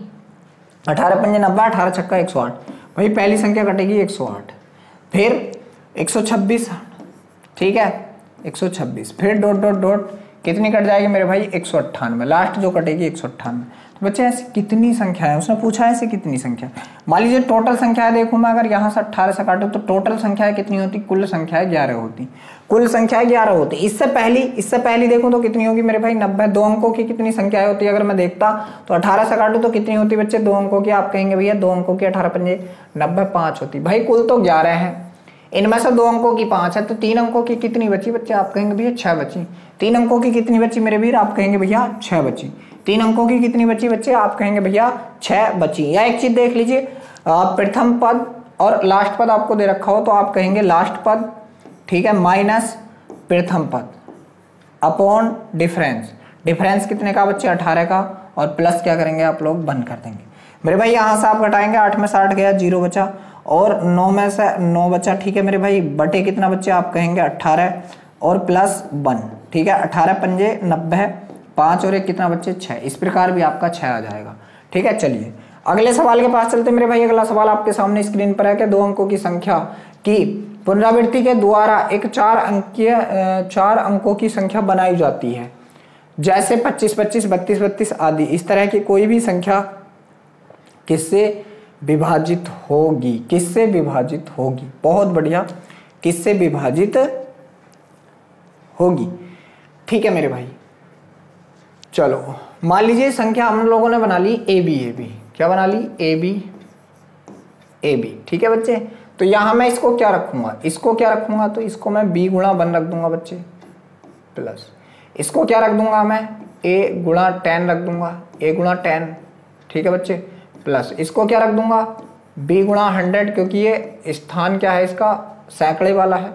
18 पंजे 90, 18 छक्का 108। भाई पहली संख्या कटेगी 108, फिर 126, ठीक है 126, फिर डॉट डॉट डॉट कितनी कट जाएगी मेरे भाई, 198, लास्ट जो कटेगी 198। तो बच्चे ऐसी कितनी संख्या है, उसने पूछा है ऐसी कितनी संख्या। मान लीजिए टोटल संख्या है, देखो मैं अगर यहाँ से 18 से काटूं तो टोटल संख्या कितनी होती, कुल संख्या 11 होती, कुल संख्या 11 होती। इससे पहली देखूं तो कितनी होगी मेरे भाई, 90। 2 अंकों की कितनी संख्या होती है अगर मैं देखता तो 18 से काटूं तो कितनी होती बच्चे, 2 अंकों की। आप कहेंगे भैया 2 अंकों की 18 पंजे 90, 5 होती। भाई कुल तो 11 है, इनमें से 2 अंकों की 5 है, तो 3 अंकों की कितनी बची बच्चे, आप कहेंगे भैया 6 बची। 3 अंकों की कितनी बची मेरे वीर, आप कहेंगे भैया 6 बची। 3 अंकों की कितनी बची बच्चे, आप कहेंगे भैया 6 बची। या एक चीज देख लीजिए, प्रथम पद और लास्ट पद आपको दे रखा हो तो आप कहेंगे लास्ट पद, ठीक है, माइनस प्रथम पद अपॉन डिफरेंस। डिफरेंस कितने का बच्चे, 18 का, और प्लस क्या करेंगे आप लोग, बंद कर देंगे मेरे भाई। यहां से आप घटाएंगे, 8 में 60 गया, 0 बचा, और 9 में से 9 बचा, ठीक है मेरे भाई। बटे कितना बच्चे, आप कहेंगे 18 और प्लस 1, ठीक है। 18 पंजे 90, 5 और 1 कितना बच्चे, 6। इस प्रकार भी आपका 6 आ जाएगा, ठीक है। चलिए अगले सवाल के पास चलते मेरे भाई। अगला सवाल आपके सामने स्क्रीन पर है कि 2 अंकों की संख्या की पुनरावृत्ति के द्वारा एक 4 अंकों की संख्या बनाई जाती है, जैसे 25 25, 32 32 आदि। इस तरह की कोई भी संख्या किससे विभाजित होगी, किससे विभाजित होगी, बहुत बढ़िया, किससे विभाजित होगी, ठीक है मेरे भाई। चलो मान लीजिए संख्या हम लोगों ने बना ली ए बी, क्या बना ली, ए बी, ठीक है बच्चे। तो यहां मैं इसको क्या रखूंगा, इसको क्या रखूंगा, तो इसको मैं b गुणा 1 रख दूंगा बच्चे, प्लस इसको क्या रख दूंगा मैं, a गुणा 10 रख दूंगा, a गुणा 10, ठीक है बच्चे, प्लस इसको क्या रख दूंगा, b गुणा 100, क्योंकि ये स्थान क्या है इसका, सैकड़े वाला है,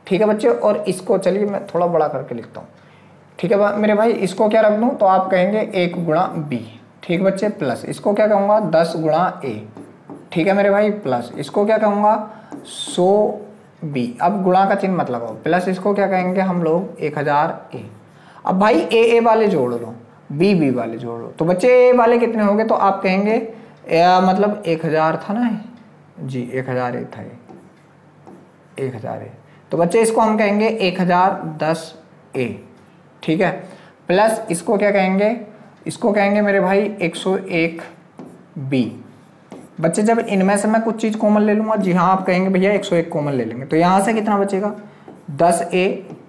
ठीक है बच्चे। और इसको चलिए मैं थोड़ा बड़ा करके लिखता हूँ, ठीक है मेरे भाई। इसको क्या रख दूं, तो आप कहेंगे 1 गुणा b, ठीक बच्चे, प्लस इसको क्या कहूँगा 10 गुणा ए, ठीक है मेरे भाई, प्लस इसको क्या कहूँगा 100b, अब गुणा का चिन्ह मत लगाओ, प्लस इसको क्या कहेंगे हम लोग 1000a। अब भाई ए वाले जोड़ लो, बी वाले जोड़ लो, तो बच्चे ए वाले कितने हो गए, तो आप कहेंगे मतलब 1000 था ना जी, 1000 था ये 1000 तो बच्चे इसको हम कहेंगे 1010a, ठीक है, प्लस इसको क्या कहेंगे, इसको कहेंगे मेरे भाई 101b। बच्चे जब इनमें से मैं कुछ चीज़ कॉमन ले लूँगा, जी हाँ आप कहेंगे भैया 101 कॉमन ले लेंगे, तो यहाँ से कितना बचेगा 10a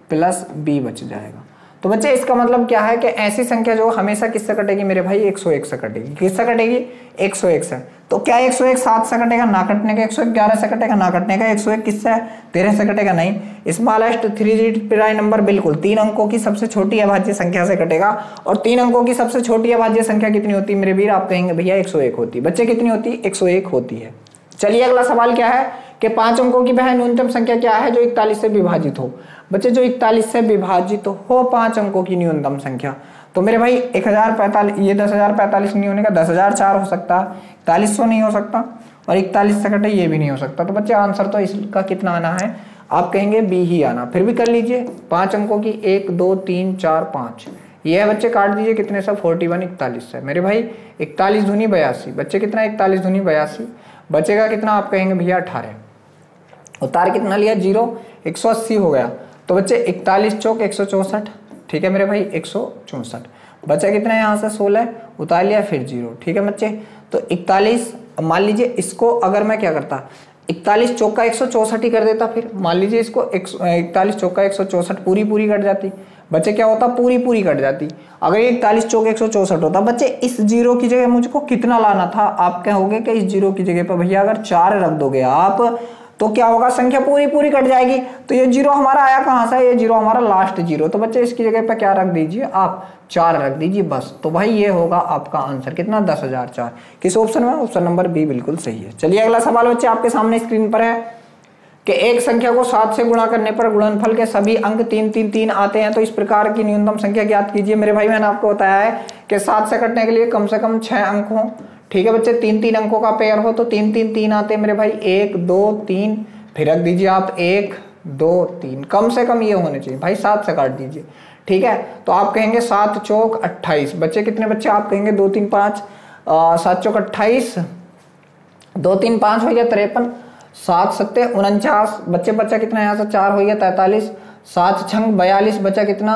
प्लस b बच जाएगा। तो बच्चे इसका मतलब क्या है कि ऐसी संख्या जो हमेशा किससे कटेगी मेरे भाई 101 से कटेगी, किससे कटेगी 101 से। तो क्या 101 7 से कटेगा, ना कटने का, 101 11 से कटेगा, ना कटने का, 101 किससे 13 से कटेगा, नहीं। स्मॉलेस्ट 3 डिजिट प्राइम नंबर बिल्कुल 3 अंकों की सबसे छोटी अभाज्य संख्या से कटेगा, और 3 अंकों की सबसे छोटी अभाज्य संख्या कितनी होती है मेरे वीर, आप कहेंगे भैया 101 होती है। बच्चे कितनी होती है 101 होती है। चलिए अगला सवाल क्या है कि 5 अंकों की वह न्यूनतम संख्या क्या है जो 41 से विभाजित हो। बच्चे जो 41 से विभाजित हो 5 अंकों की न्यूनतम संख्या, तो मेरे भाई 1045, ये 10,045 नहीं होने का, 10,004 हो सकता, 4100 नहीं हो सकता, और 41 से कटे ये भी नहीं हो सकता। तो बच्चे आंसर तो इसका कितना आना है, आप कहेंगे बी ही आना। फिर भी कर लीजिए 5 अंकों की 1 2 3 4 5, ये है बच्चे, काट दीजिए कितने से 41 41 से, मेरे भाई 41 दूनी 82, बच्चे कितना 41 दूनी 82, बचेगा कितना, आप कहेंगे भैया 18, उतार कितना लिया 0, 180 हो गया। तो बच्चे 41 चौक 164, ठीक है मेरे भाई 164, बचा कितना है यहाँ से 16, उतार लिया फिर 0, ठीक है बच्चे। तो 41, मान लीजिए इसको अगर मैं क्या करता 41 चौका 164 ही कर देता, फिर मान लीजिए इसको 41 चौका 164 पूरी कट जाती, बच्चे क्या होता पूरी कट जाती। अगर ये 41 चौक 164 होता, बच्चे इस 0 की जगह मुझको कितना लाना था, आप कहोगे कि इस 0 की जगह पर भैया अगर 4 रख दोगे आप तो क्या होगा, संख्या पूरी कट जाएगी। तो ये 0 हमारा आया कहाँ से, ये 0 हमारा लास्ट 0, तो बच्चे इसकी जगह पे क्या रख दीजिए आप 4 रख दीजिए बस। तो भाई ये होगा आपका आंसर कितना 10,004, किस ऑप्शन में, ऑप्शन नंबर बी बिल्कुल सही है। चलिए अगला सवाल बच्चे आपके सामने स्क्रीन पर है कि एक संख्या को 7 से गुणा करने पर गुणनफल के सभी अंक 3 3 3 आते हैं, तो इस प्रकार की न्यूनतम संख्या ज्ञात कीजिए। मेरे भाई मैंने आपको बताया है कि 7 से कटने के लिए कम से कम 6 अंक हों, ठीक है बच्चे, 3 3 अंकों का पेयर हो तो 3 3 3 आते हैं मेरे भाई, 1 2 3, फिर रख दीजिए आप 1 2 3, कम से कम ये होने चाहिए भाई, 7 से काट दीजिए, ठीक है। तो आप कहेंगे 7 चौक 28, बच्चे कितने बच्चे, आप कहेंगे 2 3 5, 7 चौक 28, 2 3 5 हो गया 53, 7 सत्ते 49, बच्चे बच्चा कितना यहाँ से 4 हो गया 43, 7 छंग 42, बचा कितना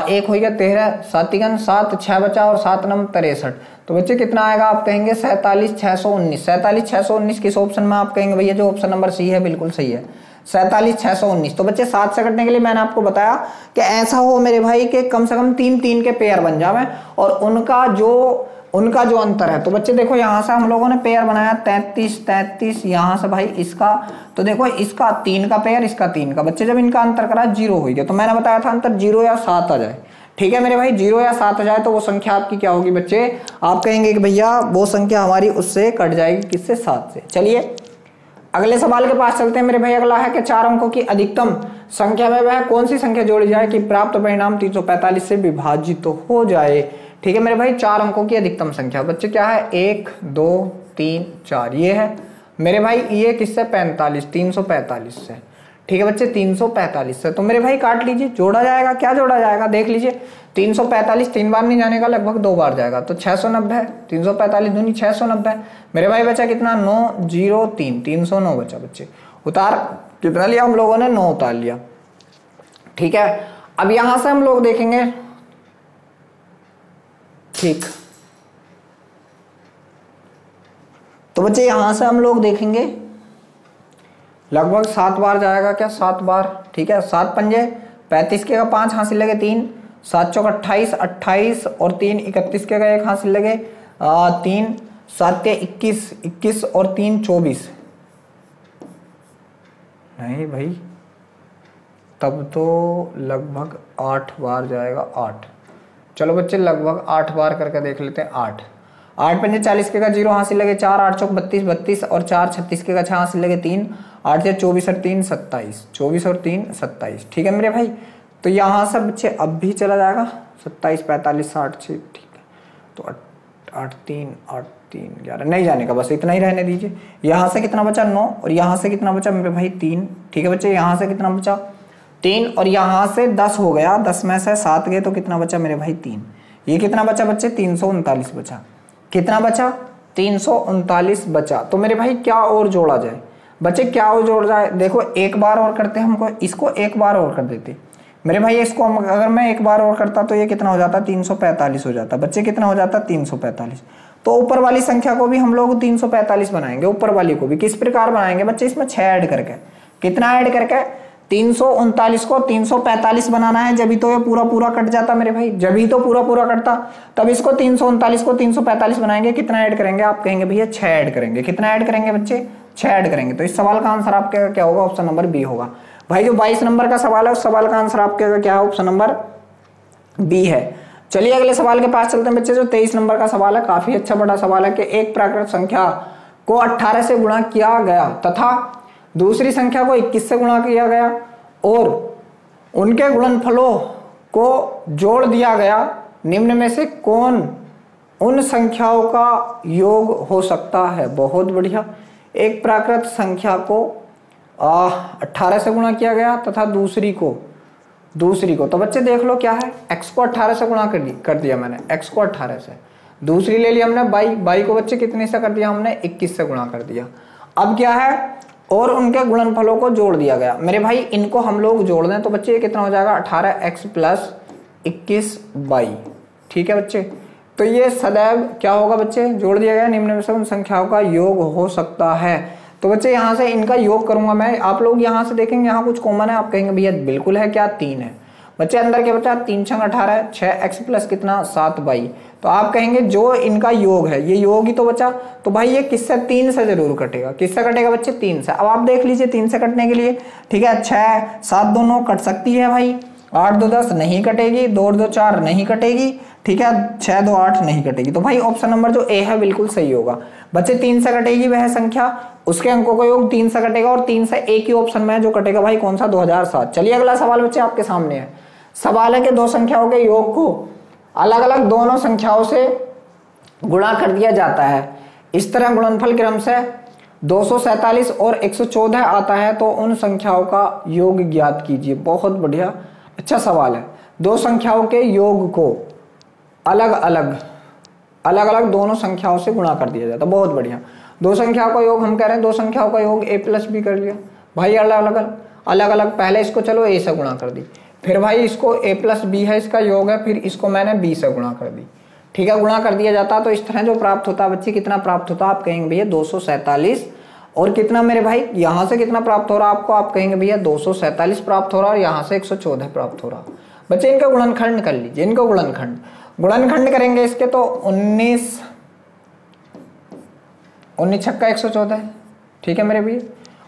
1 हो गया 13, 7 तिगन 7, 6 बचा और 7 नम 63, तो बच्चे कितना आएगा, आप कहेंगे 47,619। 47,619 किस ऑप्शन में, आप कहेंगे भैया जो ऑप्शन नंबर सी है बिल्कुल सही है, 47,619। तो बच्चे 7 से कटने के लिए मैंने आपको बताया कि ऐसा हो मेरे भाई कि कम से कम 3 3 के पेयर बन जावे और उनका जो अंतर है। तो बच्चे देखो यहाँ से हम लोगों ने पेयर बनाया 33 33, यहाँ से भाई इसका, तो देखो इसका 3 का पेयर, इसका 3 का, बच्चे जब इनका अंतर करा 0 हो गया, तो मैंने बताया था अंतर 0 या 7 आ जाए, ठीक है मेरे भाई, 0 या 7 आ जाए तो वो संख्या आपकी क्या होगी बच्चे, आप कहेंगे कि भैया वो संख्या हमारी उससे कट जाएगी, किससे 7 से। चलिए अगले सवाल के पास चलते हैं मेरे भाई। अगला है कि 4 अंकों की अधिकतम संख्या में वह कौन सी संख्या जोड़ी जाए कि प्राप्त परिणाम 345 से विभाजित तो हो जाए, ठीक है मेरे भाई। 4 अंकों की अधिकतम संख्या बच्चे क्या है, 1 2 3 4, ये है मेरे भाई, ये किससे 45 345 से, ठीक है बच्चे 345 से। तो मेरे भाई काट लीजिए, जोड़ा जाएगा, क्या जोड़ा जाएगा देख लीजिए, 345 3 बार नहीं जाने का, लगभग 2 बार जाएगा, तो 690, 345 दूनी 690, मेरे भाई बचा कितना 903, 309 बचा बच्चे, उतार कितना लिया हम लोगों ने 9 उतार लिया, ठीक है। अब यहां से हम लोग देखेंगे, ठीक, तो बच्चे यहां से हम लोग देखेंगे लगभग 7 बार जाएगा, क्या 7 बार, ठीक है, 7 पंजे 35 के का 5 हासिल लगे 3, 7 चौक 28 28 और 3 31 के का 1 हासिल लगे 3, 7 के 21 21 और 3 24, नहीं भाई तब तो लगभग 8 बार जाएगा, 8, चलो बच्चे लगभग 8 बार करके देख लेते हैं। 8 8 पंजे 40 के का 0 हासिल लगे 4, 8 चौक 32 32 और 4 36 के का 6 हासिल लगे 3, 8 से 24 और 3 27, 24 और 3 27, ठीक है मेरे भाई। तो यहाँ से बच्चे अब भी चला जाएगा 27 45 60 6, ठीक है, तो 8 3 8 3 11 नहीं जाने का, बस इतना ही रहने दीजिए। यहाँ से कितना बचा 9 और यहाँ से कितना बचा मेरे भाई 3। ठीक है बच्चे, यहाँ से कितना बचा 3 और यहाँ से 10 हो गया, 10 में से 7 गए तो कितना बचा मेरे भाई 3। ये कितना बचा बच्चे 339 बचा। कितना बचा 339 बचा। तो मेरे भाई क्या और जोड़ा जाए बच्चे, क्या और जोड़ा जाए? देखो एक बार और करते हैं, हमको इसको एक बार और कर देते मेरे भाई। इसको अगर मैं एक बार और करता तो ये कितना हो जाता 345 हो जाता बच्चे। कितना हो जाता 345। तो ऊपर वाली संख्या को भी हम लोग 345 बनाएंगे, ऊपर वाली को भी। किस प्रकार बनाएंगे बच्चे? इसमें 6 ऐड करके। कितना ऐड करके? 339 को 345 बनाना है, जब भी तो ये पूरा पूरा कट जाता मेरे भाई, जब भी तो पूरा पूरा कटता। तब इसको 339 को 345 बनाएंगे, कितना ऐड करेंगे? आप कहेंगे भैया 6 ऐड करेंगे। कितना ऐड करेंगे बच्चे? 6 ऐड करेंगे। तो इस सवाल का आंसर आपके क्या होगा? ऑप्शन नंबर बी होगा। भाई जो 22 नंबर का सवाल है उस सवाल का आंसर आपके क्या है? ऑप्शन नंबर बी है। चलिए अगले सवाल के पास चलते हैं बच्चे। जो 23 नंबर का सवाल है, काफी अच्छा बड़ा सवाल है कि एक प्राकृत संख्या को 18 से गुणा किया गया तथा दूसरी संख्या को 21 से गुणा किया गया और उनके गुणनफलों को जोड़ दिया गया, निम्न में से कौन उन संख्याओं का योग हो सकता है? बहुत बढ़िया। एक प्राकृत संख्या को 18 से गुणा किया गया तथा दूसरी को तो बच्चे देख लो क्या है, x को 18 से गुणा कर दिया मैंने, x को 18 से। दूसरी ले लिया हमने बाई को बच्चे कितने से कर दिया हमने? 21 से गुणा कर दिया। अब क्या है? और उनके गुणनफलों को जोड़ दिया गया। मेरे भाई इनको हम लोग जोड़ दें तो बच्चे ये कितना हो जाएगा? 18x plus 21y। ठीक है बच्चे, तो ये सदैव क्या होगा बच्चे? जोड़ दिया गया, निम्न में से उन संख्याओं का योग हो सकता है। तो बच्चे यहाँ से इनका योग करूंगा मैं। आप लोग यहाँ से देखेंगे यहाँ कुछ कॉमन है, आप कहेंगे भैया बिल्कुल है, क्या? 3 है बच्चे। अंदर क्या बचा? 3 छंग 18, 6x प्लस कितना? 7y। तो आप कहेंगे जो इनका योग है ये योग ही तो बचा। तो भाई ये किससे? 3 से जरूर कटेगा। किससे कटेगा बच्चे? 3 से। अब आप देख लीजिए 3 से कटने के लिए, ठीक है, 6 7 दोनों कट सकती है भाई, 8 2 10 नहीं कटेगी, 2 2 4 नहीं कटेगी, ठीक है, 6 2 8 नहीं कटेगी। तो भाई ऑप्शन नंबर जो ए है बिल्कुल सही होगा बच्चे। 3 से कटेगी वह संख्या, उसके अंकों का योग 3 से कटेगा और 3 से एक ही ऑप्शन में है जो कटेगा भाई, कौन सा? 2007। चलिए अगला सवाल बच्चे आपके सामने है। सवाल है कि दो संख्याओं के योग को अलग अलग दोनों संख्याओं से गुणा कर दिया जाता है। इस तरह गुणनफल क्रम से 247 और 114 आता है, तो उन संख्याओं का योग ज्ञात कीजिए। बहुत बढ़िया, अच्छा सवाल है। दो संख्याओं के योग को अलग अलग दोनों संख्याओं से गुणा कर दिया जाता है। बहुत बढ़िया। दो संख्याओं का योग हम कह रहे हैं, दो संख्याओं का योग a प्लस बी कर लिया भाई, अलग अलग। पहले इसको चलो a से गुणा कर दी, फिर भाई इसको a प्लस बी है इसका योग है, फिर इसको मैंने b से गुणा कर दी। ठीक है, गुणा कर दिया जाता है। तो इस तरह जो प्राप्त होता है बच्चे, कितना प्राप्त होता है? आप कहेंगे भैया 247 और कितना मेरे भाई यहाँ से कितना प्राप्त हो रहा है आपको? आप कहेंगे भैया 247 प्राप्त हो रहा है और यहाँ से 114 प्राप्त हो रहा। बच्चे इनका गुणनखंड कर लीजिए, इनको गुणनखंड करेंगे इसके तो 19 छक्का 114, ठीक है मेरे भैया।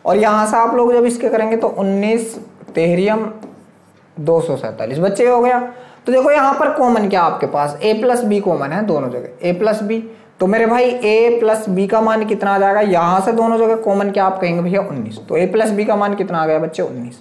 और यहाँ से आप लोग जब इसके करेंगे तो 19 तेहरियम 247 बच्चे हो गया। तो देखो यहाँ पर कॉमन क्या आपके पास? a प्लस बी कॉमन है दोनों जगह, a प्लस बी। तो मेरे भाई a प्लस बी का मान कितना आ जाएगा? यहाँ से दोनों जगह कॉमन क्या आप कहेंगे भैया? 19। तो a प्लस बी का मान कितना आ गया बच्चे? 19।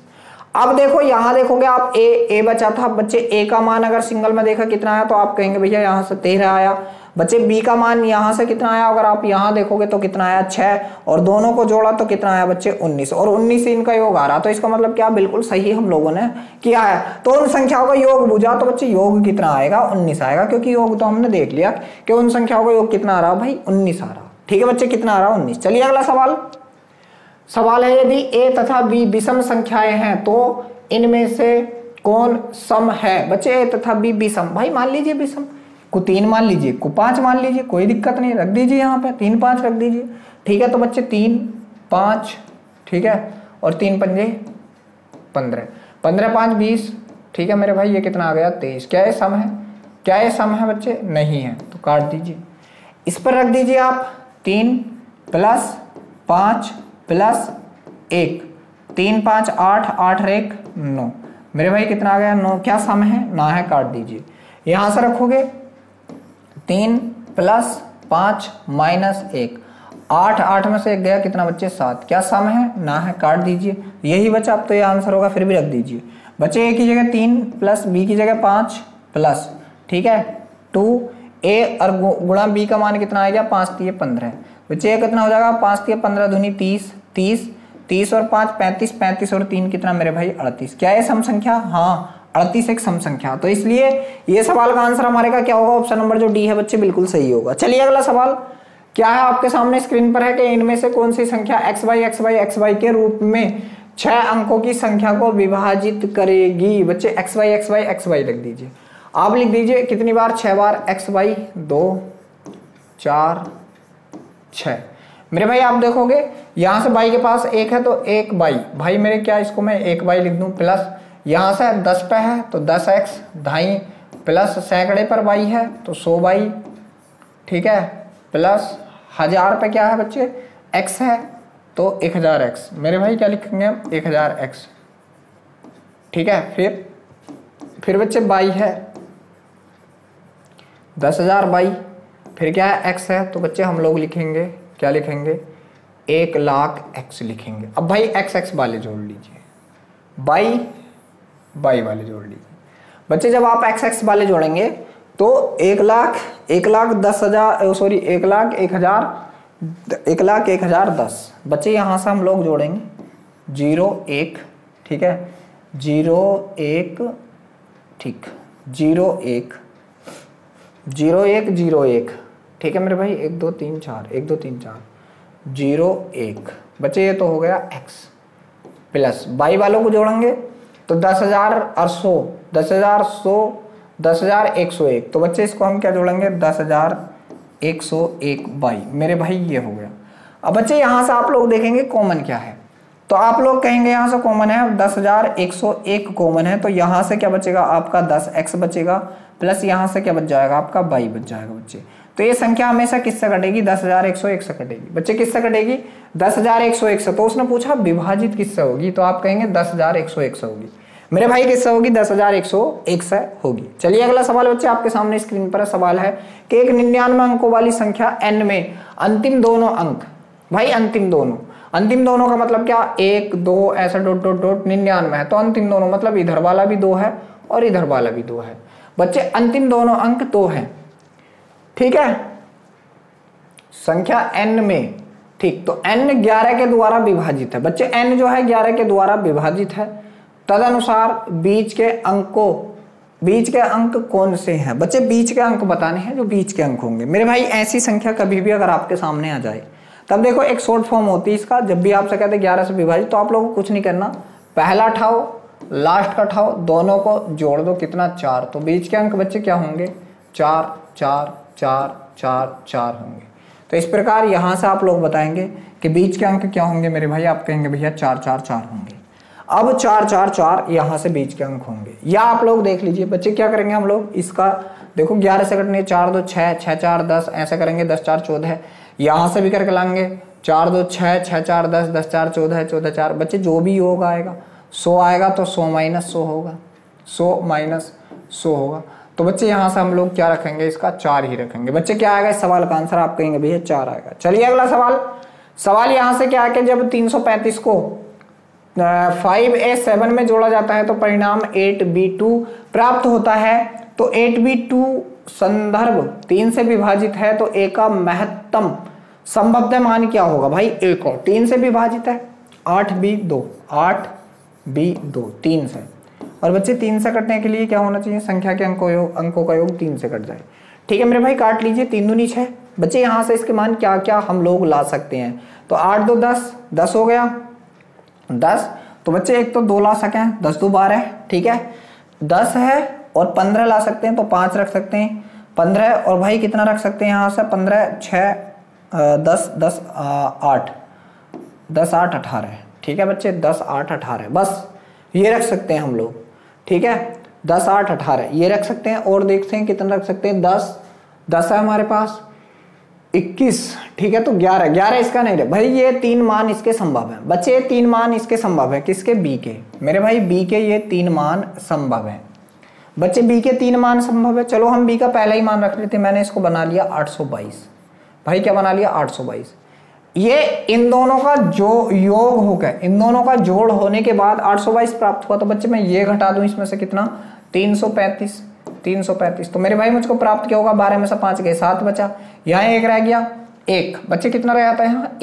अब देखो यहाँ देखोगे आप a बचा था बच्चे, a का मान अगर सिंगल में देखा कितना आया तो आप कहेंगे भैया यहाँ से 13 आया बच्चे। b का मान यहाँ से कितना आया? अगर आप यहाँ देखोगे तो कितना आया? 6, और दोनों को जोड़ा तो कितना आया बच्चे? 19, और 19 से इनका योग आ रहा। तो इसका मतलब क्या? बिल्कुल सही हम लोगों ने किया है। तो उन संख्याओं का योग बुझा तो बच्चे योग कितना आएगा? 19 आएगा, क्योंकि योग तो हमने देख लिया कि उन संख्याओं का योग कितना आ रहा भाई? 19 आ रहा। ठीक है बच्चे, कितना आ रहा? 19। चलिए अगला सवाल है, यदि a तथा b विषम संख्याएं हैं तो इनमें से कौन सम है? बच्चे a तथा b विषम, भाई मान लीजिए विषम, को 3 मान लीजिए, को 5 मान लीजिए, कोई दिक्कत नहीं, रख दीजिए यहाँ पे 3 5 रख दीजिए। ठीक है, तो बच्चे 3 5, ठीक है, और 3 पंजे 15, 15 5 20। ठीक है मेरे भाई, ये कितना आ गया? 23। क्या ये सम है? क्या ये सम है बच्चे? नहीं है, तो काट दीजिए। इस पर रख दीजिए आप 3 प्लस 5 प्लस 1, 3 5 8, 8 और 1 9। मेरे भाई कितना आ गया? 9। क्या सम है? ना है, काट दीजिए। यहां से रखोगे 3 प्लस 5 माइनस 1, 8, 8 में से 1 गया, कितना बच्चे? 7। क्या सम है? ना है, काट दीजिए। यही बचा, अब तो ये आंसर होगा, फिर भी रख दीजिए बच्चे। a की जगह 3 प्लस b की जगह 5 प्लस, ठीक है, 2, ए और गुणा बी का मान कितना आ गया 5 3 15। बच्चे ये कितना हो जाएगा 5 3 15 दूनी 30, 30 30 और 5 35, 35 और 3 कितना मेरे भाई 38। क्या है सम संख्या? हाँ 38 एक सम संख्या। तो इसलिए ये सवाल का आंसर हमारे का क्या होगा? ऑप्शन नंबर जो डी है बच्चे बिल्कुल सही होगा। चलिए अगला सवाल क्या है आपके सामने स्क्रीन पर है कि इनमें से कौन सी संख्या xy के रूप में 6 अंकों की संख्या को विभाजित करेगी? बच्चे xy लिख दीजिए। आप लिख दीजिए कितनी बार? 6 बार। xy 2 4 6। मेरे भाई आप देखोगे यहां से बाई के पास 1 है तो 1 बाई, भाई मेरे क्या इसको मैं 1 बाई लिख दूं, प्लस यहां से 10 पे है तो 10x ढाई, प्लस सैकड़े पर बाई है तो 100 बाई, ठीक है, प्लस 1000 पे क्या है बच्चे x है तो 1000x। मेरे भाई क्या लिखेंगे हम? 1000x, ठीक है। फिर बच्चे बाई है 10,000 बाई, फिर क्या है x है तो बच्चे हम लोग लिखेंगे क्या लिखेंगे? 1 लाख x लिखेंगे। अब भाई x वाले जोड़ लीजिए, बाई वाले जोड़ लीजिए। बच्चे जब आप x वाले जोड़ेंगे तो 1 लाख 10,000 सॉरी 1 लाख 1,10,010। बच्चे यहाँ से हम लोग जोड़ेंगे 0 1, ठीक है, 0 1, ठीक, 0 1 0 1 0 1, ठीक है मेरे भाई 1 2 3 4 1 2 3 4 0 1। बच्चे ये तो हो गया x, प्लस बाई वालों को जोड़ेंगे तो 10,000 और 100, 10,000 100 10,101। तो बच्चे इसको हम क्या जोड़ेंगे? 10,101 बाई। मेरे भाई ये हो गया। अब बच्चे यहाँ से आप लोग देखेंगे कॉमन क्या है, तो आप लोग कहेंगे यहाँ से कॉमन है 10,101 कॉमन है, तो यहाँ से क्या बचेगा आपका 10x बचेगा, प्लस यहाँ से क्या बच जाएगा आपका बाई बच जाएगा बच्चे। तो ये संख्या हमेशा किससे कटेगी? 10,101 से कटेगी। बच्चे किससे कटेगी? 10,101 से। तो उसने पूछा विभाजित किससे होगी, तो आप कहेंगे 10,101 से होगी। मेरे भाई किससे होगी? 10,101 से होगी। चलिए अगला सवाल बच्चे आपके सामने स्क्रीन पर सवाल है कि एक 99 अंकों वाली संख्या n में अंतिम दोनों अंक, भाई अंतिम दोनों का मतलब क्या? 1 2 ऐसा डॉट डॉट डॉट 99 है तो अंतिम दोनों मतलब इधर वाला भी 2 है और इधर वाला भी 2 है। बच्चे अंतिम दोनों अंक 2 है, ठीक है, संख्या n में, ठीक। तो n 11 के द्वारा विभाजित है। बच्चे n जो है 11 के द्वारा विभाजित है, तदनुसार बीच के अंक कौन से हैं? बच्चे बीच के अंक बताने हैं जो बीच के अंक होंगे। मेरे भाई ऐसी संख्या कभी भी अगर आपके सामने आ जाए तब देखो एक शॉर्ट फॉर्म होती है इसका, जब भी आपसे कहते हैं 11 से विभाजित, तो आप लोगों को कुछ नहीं करना, पहला ठाओ लास्ट का ठाओ दोनों को जोड़ दो, कितना? 4। तो बीच के अंक बच्चे क्या होंगे? 4 4 4 4 4 होंगे। तो इस प्रकार यहां से आप लोग बताएंगे कि बीच के अंक क्या होंगे मेरे भाई? आप कहेंगे भैया 4 4 4 होंगे। अब 4 4 4 यहां से बीच के अंक होंगे, या आप लोग देख लीजिए बच्चे क्या करेंगे हम लोग इसका, देखो 11 से कटने 4 2 6 6 4 10 ऐसा करेंगे, 10 4 14। यहां से भी करके लाएंगे 4 2 6 6 4 10 10 4 14 14 4। बच्चे जो भी योग आएगा 100 आएगा तो 100 माइनस 100 होगा, 100 माइनस 100 होगा। तो बच्चे यहाँ से हम लोग क्या रखेंगे? इसका 4 ही रखेंगे। बच्चे क्या आएगा इस सवाल का आंसर? आप कहेंगे भैया 4 आएगा। चलिए अगला सवाल यहाँ से क्या है कि जब 335 को 5a7 में जोड़ा जाता है तो परिणाम 8b2 प्राप्त होता है। तो 8b2 संदर्भ 3 से विभाजित है तो a का महत्तम संभवतः मान क्या होगा? भाई a को 3 से विभाजित है, 8b2 3 से, और बच्चे 3 से कटने के लिए क्या होना चाहिए? संख्या के अंकों का योग 3 से कट जाए, ठीक है मेरे भाई। काट लीजिए, 3 दूनी 6। बच्चे यहाँ से इसके मान क्या क्या हम लोग ला सकते हैं? तो 8 2 10 हो गया 10। तो बच्चे एक तो 2 ला सके, 10 2 12, ठीक है, 10 है और 15 ला सकते हैं तो 5 रख सकते हैं, 15 और भाई कितना रख सकते हैं यहाँ से? 15 6 10 10 8 10 8 18, ठीक है बच्चे, 10 8 18 बस ये रख सकते हैं हम लोग, ठीक है, 10 8 18 ये रख सकते हैं। और देखते हैं कितना रख सकते हैं? 10 है हमारे पास, 21, ठीक है, तो 11 इसका नहीं रहे भाई। ये 3 मान इसके संभव है बच्चे, ये 3 मान इसके संभव है, किसके? बी के। मेरे भाई बी के ये 3 मान संभव है बच्चे, बी के 3 मान संभव है। चलो हम बी का पहला ही मान रख लेते हैं, मैंने इसको बना लिया 822। भाई क्या बना लिया? 822। ये इन दोनों का जो योग हो गया, इन दोनों का जोड़ होने के बाद 822 प्राप्त हुआ। तो बच्चे मैं ये घटा दूं इसमें से कितना? 335, 335। तो मेरे भाई मुझको प्राप्त क्या होगा, 12 में से 5 गए 7 बचा, यहाँ 1 रह गया 1, बच्चे कितना रह जाता है यहाँ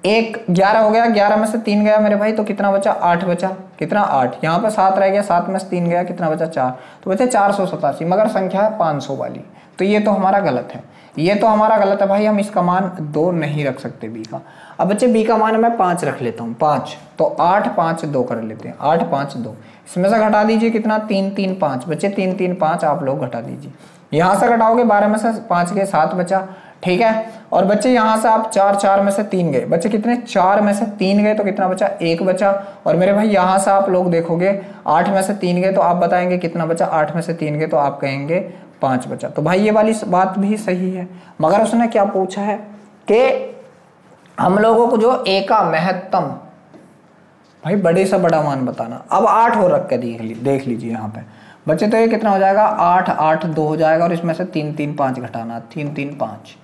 1, 11 हो गया, 11 में से 3 गया मेरे भाई, तो कितना बचा 8 बचा, कितना 8, यहाँ पे 7 रह गया, 7 में से 3 गया, कितना बचा 4, तो बचे 487, मगर संख्या है 500 वाली, तो ये तो हमारा गलत है, ये तो हमारा गलत है भाई, हम इसका मान 2 नहीं रख सकते बी का। अब बच्चे बी का मान मैं 5 रख लेता हूँ, 5, तो 8 5 2 कर लेते हैं, 8 5 2, इसमें से घटा दीजिए कितना 3 3 5, बच्चे 3 3 5 आप लोग घटा दीजिए, यहाँ से घटाओगे 12 में से 5 गए 7 बचा, ठीक है। और बच्चे यहाँ से आप 4 4 में से 3 गए, बच्चे कितने 4 में से 3 गए, तो कितना बचा 1 बचा, और मेरे भाई यहाँ से आप लोग देखोगे 8 में से 3 गए, तो आप बताएंगे कितना बचा, 8 में से 3 गए तो आप कहेंगे 5 बचा। तो भाई ये वाली बात भी सही है, मगर उसने क्या पूछा है कि हम लोगों को जो ए का महत्तम, भाई बड़े से बड़ा मान बताना। अब 8 हो रख के देख लीजिए यहाँ पे बच्चे, तो ये कितना हो जाएगा 8 8 2 हो जाएगा, और इसमें से 3 3 5 घटाना, 3 3 5,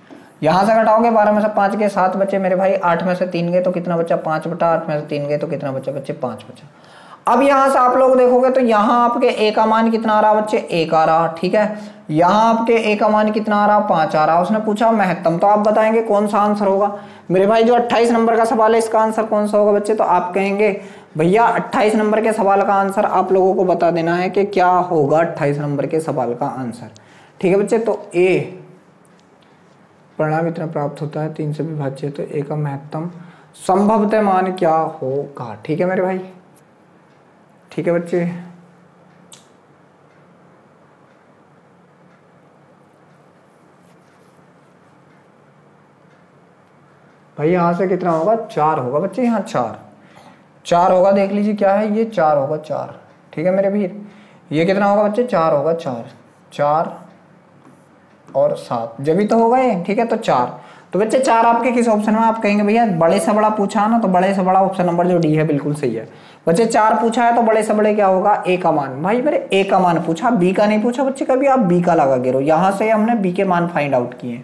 यहाँ से घटाओगे 12 में से 5 गए 7 बचे मेरे भाई, 8 में से 3 गए तो कितना बचा 5 बटा, 8 में से 3 गए तो कितना बचा बच्चे 5 बचा। अब यहाँ से आप लोग देखोगे तो यहाँ आपके ए का मान कितना आ रहा बच्चे 1 आ रहा, ठीक है, यहाँ आपके ए का मान कितना आ रहा 5 आ रहा, उसने पूछा महत्तम, तो आप बताएंगे कौन सा आंसर होगा मेरे भाई, जो 28 नंबर का सवाल है इसका आंसर कौन सा होगा बच्चे, तो आप कहेंगे भैया 28 नंबर के सवाल का आंसर आप लोगों को बता देना है कि क्या होगा 28 नंबर के सवाल का आंसर, ठीक है बच्चे। तो ए परिणाम इतना प्राप्त होता है 3 से विभाज्य, तो ए का महत्तम संभवतः मान क्या होगा, ठीक है मेरे भाई, ठीक है बच्चे। भाई यहां से कितना होगा 4 होगा बच्चे, यहाँ 4 होगा, देख लीजिए क्या है ये 4 होगा 4, ठीक है मेरे भीर, ये कितना होगा बच्चे 4 होगा 4 और 7 जब भी तो होगा ये, ठीक है। तो 4, तो बच्चे 4 आपके किस ऑप्शन में, आप कहेंगे भैया बड़े से बड़ा पूछा ना, तो बड़े से बड़ा ऑप्शन नंबर जो डी है बिल्कुल सही है बच्चे। 4 पूछा है तो बड़े से बड़े क्या होगा ए का मान, भाई मेरे ए का मान पूछा, बी का नहीं पूछा बच्चे, कभी आप बी का लगा गिरो, यहाँ से हमने बी के मान फाइंड आउट किए।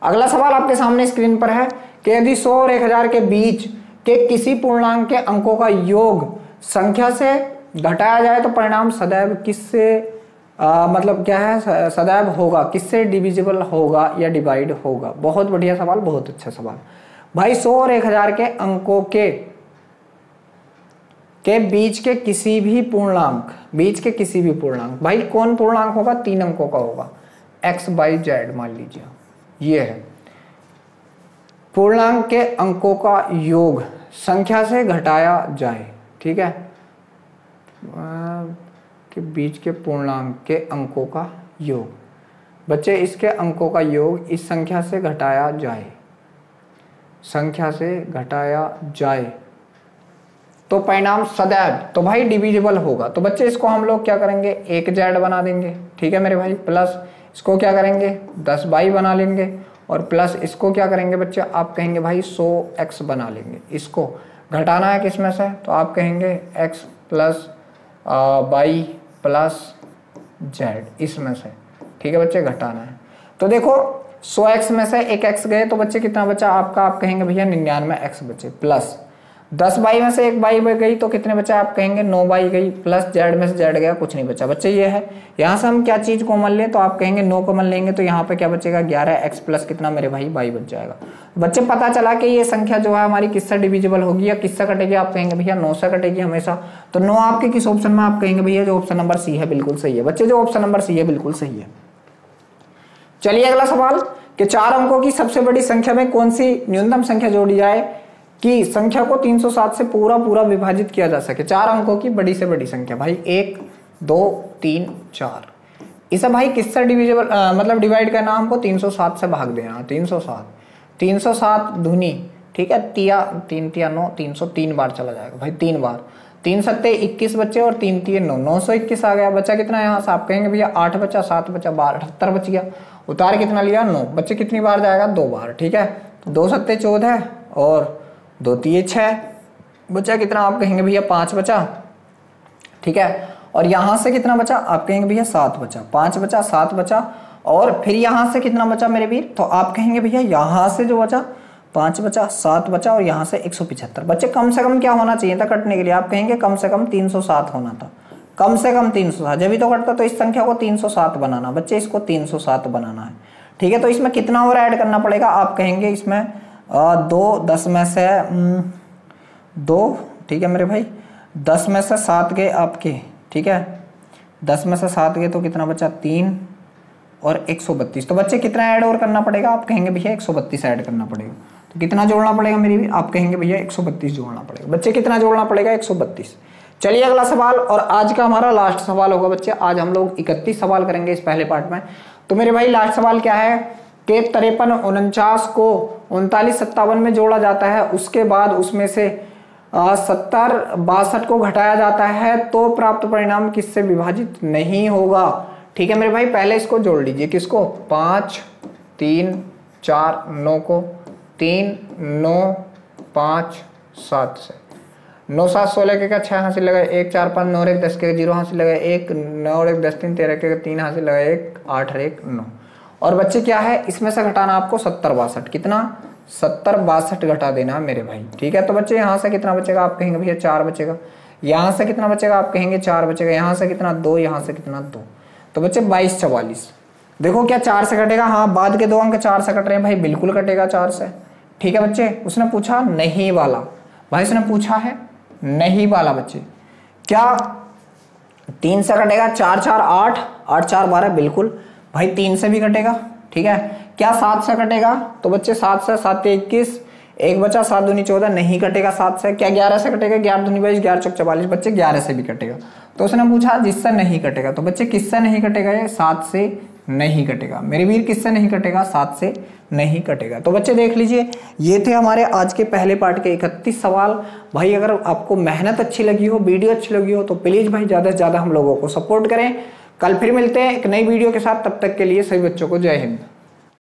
अगला सवाल आपके सामने स्क्रीन पर है कि यदि 100 और 1000 के बीच के किसी पूर्णांक के अंकों का योग संख्या से घटाया जाए तो परिणाम सदैव किससे मतलब क्या है, सदैव होगा, किससे डिविजिबल होगा या डिवाइड होगा। बहुत बढ़िया सवाल, बहुत अच्छा सवाल भाई। 100 और 1000 के अंकों के बीच के किसी भी पूर्णांक, भाई कौन पूर्णांक होगा, 3 अंकों का होगा, x y z मान लीजिए, ये है पूर्णांक के अंकों का योग संख्या से घटाया जाए, ठीक है, के बीच के पूर्णांक के अंकों का योग, बच्चे इसके अंकों का योग इस संख्या से घटाया जाए, तो परिणाम सदैव, तो भाई डिविजिबल होगा। तो बच्चे इसको हम लोग क्या करेंगे 1 z बना देंगे, ठीक है मेरे भाई, प्लस इसको क्या करेंगे 10 y बना लेंगे, और प्लस इसको क्या करेंगे बच्चे, आप कहेंगे भाई 100x बना लेंगे। इसको घटाना है किस में से, तो आप कहेंगे x plus y plus z इसमें से, ठीक है बच्चे, घटाना है। तो देखो 100x में से एक x गए तो बच्चे कितना बचा आपका, आप कहेंगे भैया 99x बचे, प्लस 10y में से एक y गई तो कितने बचा, आप कहेंगे 9y गई, प्लस z में से z गया, कुछ नहीं बचा बच्चे। ये है, यहाँ से हम क्या चीज कॉमन लें, तो आप कहेंगे 9 कॉमन लेंगे तो यहाँ पे क्या बचेगा 11x प्लस कितना मेरे भाई y बच जाएगा। बच्चे पता चला कि ये संख्या जो है हमारी किससे डिविजिबल होगी या किससे कटेगी, आप कहेंगे भैया 9 से कटेगी हमेशा। तो 9 आपके किस ऑप्शन में, आप कहेंगे भैया जो ऑप्शन नंबर सी है बिल्कुल सही है बच्चे, जो ऑप्शन नंबर सी है बिल्कुल सही है। चलिए अगला सवाल कि 4 अंकों की सबसे बड़ी संख्या में कौन सी न्यूनतम संख्या जोड़ी जाए कि संख्या को 307 से पूरा विभाजित किया जा सके। 4 अंकों की बड़ी से बड़ी संख्या भाई 1 2 3 4, इसे भाई किससे डिविजिबल मतलब डिवाइड करना, हमको 307 से भाग देना, 307 धुनी, ठीक है, 3 तिया 9, 303 बार चला जाएगा भाई, 3 बार, 3 सत्ते 21 बच्चे और 3 तिये 9, 921 आ गया। बच्चा कितना यहाँ से, आप कहेंगे भैया 8 बचा, 7 बचा, 12 78 बच गया। उतार कितना लिया 9, बच्चे कितनी बार जाएगा 2 बार, ठीक है, 2 सत्ते 14 और 2 तिये 6, बचा कितना, आप कहेंगे भैया 5 बचा, ठीक है, और यहाँ से कितना बचा, आप कहेंगे भैया 7 बचा, 5 बचा 7 बचा, और फिर यहाँ से कितना बचा मेरे वीर, तो आप कहेंगे भैया यहाँ से जो बचा 5 बचा 7 बचा और यहाँ से 175। बच्चे कम से कम क्या होना चाहिए था कटने के लिए, आप कहेंगे कम से कम 307 होना था, कम से कम 307, जब भी तो कटता तो इस संख्या को 307 बनाना बच्चे, इसको 307 बनाना है। ठीक है, तो इसमें कितना और ऐड करना पड़ेगा आप कहेंगे, इसमें 2 10 में से 2, ठीक है मेरे भाई, 10 में से 7 गए आपके, ठीक है, 10 में से 7 गए तो कितना बचा 3 और 132। तो बच्चे कितना ऐड और करना पड़ेगा आप कहेंगे भैया 132 ऐड करना पड़ेगा। तो कितना जोड़ना पड़ेगा मेरी भी, आप कहेंगे भैया 132 जोड़ना पड़ेगा। बच्चे कितना जोड़ना पड़ेगा 132। चलिए अगला सवाल, और आज का हमारा लास्ट सवाल होगा बच्चे। आज हम लोग 31 सवाल करेंगे इस पहले पार्ट में। तो मेरे भाई लास्ट सवाल क्या है कि 53 49 को 39 57 में जोड़ा जाता है, उसके बाद उसमें से 70 62 को घटाया जाता है तो प्राप्त परिणाम किससे विभाजित नहीं होगा। ठीक है मेरे भाई, पहले इसको जोड़ लीजिए, किसको 5 3 4 9 को 3 9 5 7 से 9 7 16 के 6 हासिल लगाए 1 4 5 9 1 10 के 0 हासिल लगाए 1 9 1 10 3 13 के 3 हासिल लगाए 1 8 1 9। और बच्चे क्या है इसमें से घटाना आपको 70 62, कितना 70 62 घटा देना मेरे भाई। ठीक है, तो बच्चे यहाँ से कितना बचेगा आप कहेंगे भैया 4 बचेगा, यहाँ से कितना बचेगा आप कहेंगे 4 बचेगा, यहाँ से कितना 2, यहाँ से कितना 2। तो बच्चे 22 44। देखो क्या 4 से कटेगा, हाँ बाद के 2 अंक 4 से कट रहे हैं भाई, बिल्कुल कटेगा 4 से। ठीक है बच्चे, उसने पूछा नहीं वाला, भाई उसने पूछा है नहीं वाला बच्चे, क्या 3 से कटेगा 4 4 8 8 4 12, बिल्कुल भाई 3 से भी कटेगा। ठीक है, क्या 7 से कटेगा, तो बच्चे 7 से 7 21, 1 बचा 7 दूनी 14, नहीं कटेगा 7 से। क्या 11 से कटेगा, 11 दूनी 22, 11 चौक 44, बच्चे 11 से भी कटेगा। तो उसने पूछा जिससे नहीं कटेगा, तो बच्चे किससे नहीं कटेगा, ये 7 से नहीं कटेगा मेरे वीर, किससे नहीं कटेगा 7 से नहीं कटेगा। तो बच्चे देख लीजिए, ये थे हमारे आज के पहले पार्ट के 31 सवाल। भाई अगर आपको मेहनत अच्छी लगी हो, वीडियो अच्छी लगी हो, तो प्लीज भाई ज्यादा से ज्यादा हम लोगों को सपोर्ट करें। कल फिर मिलते हैं एक नई वीडियो के साथ, तब तक के लिए सभी बच्चों को जय हिंद।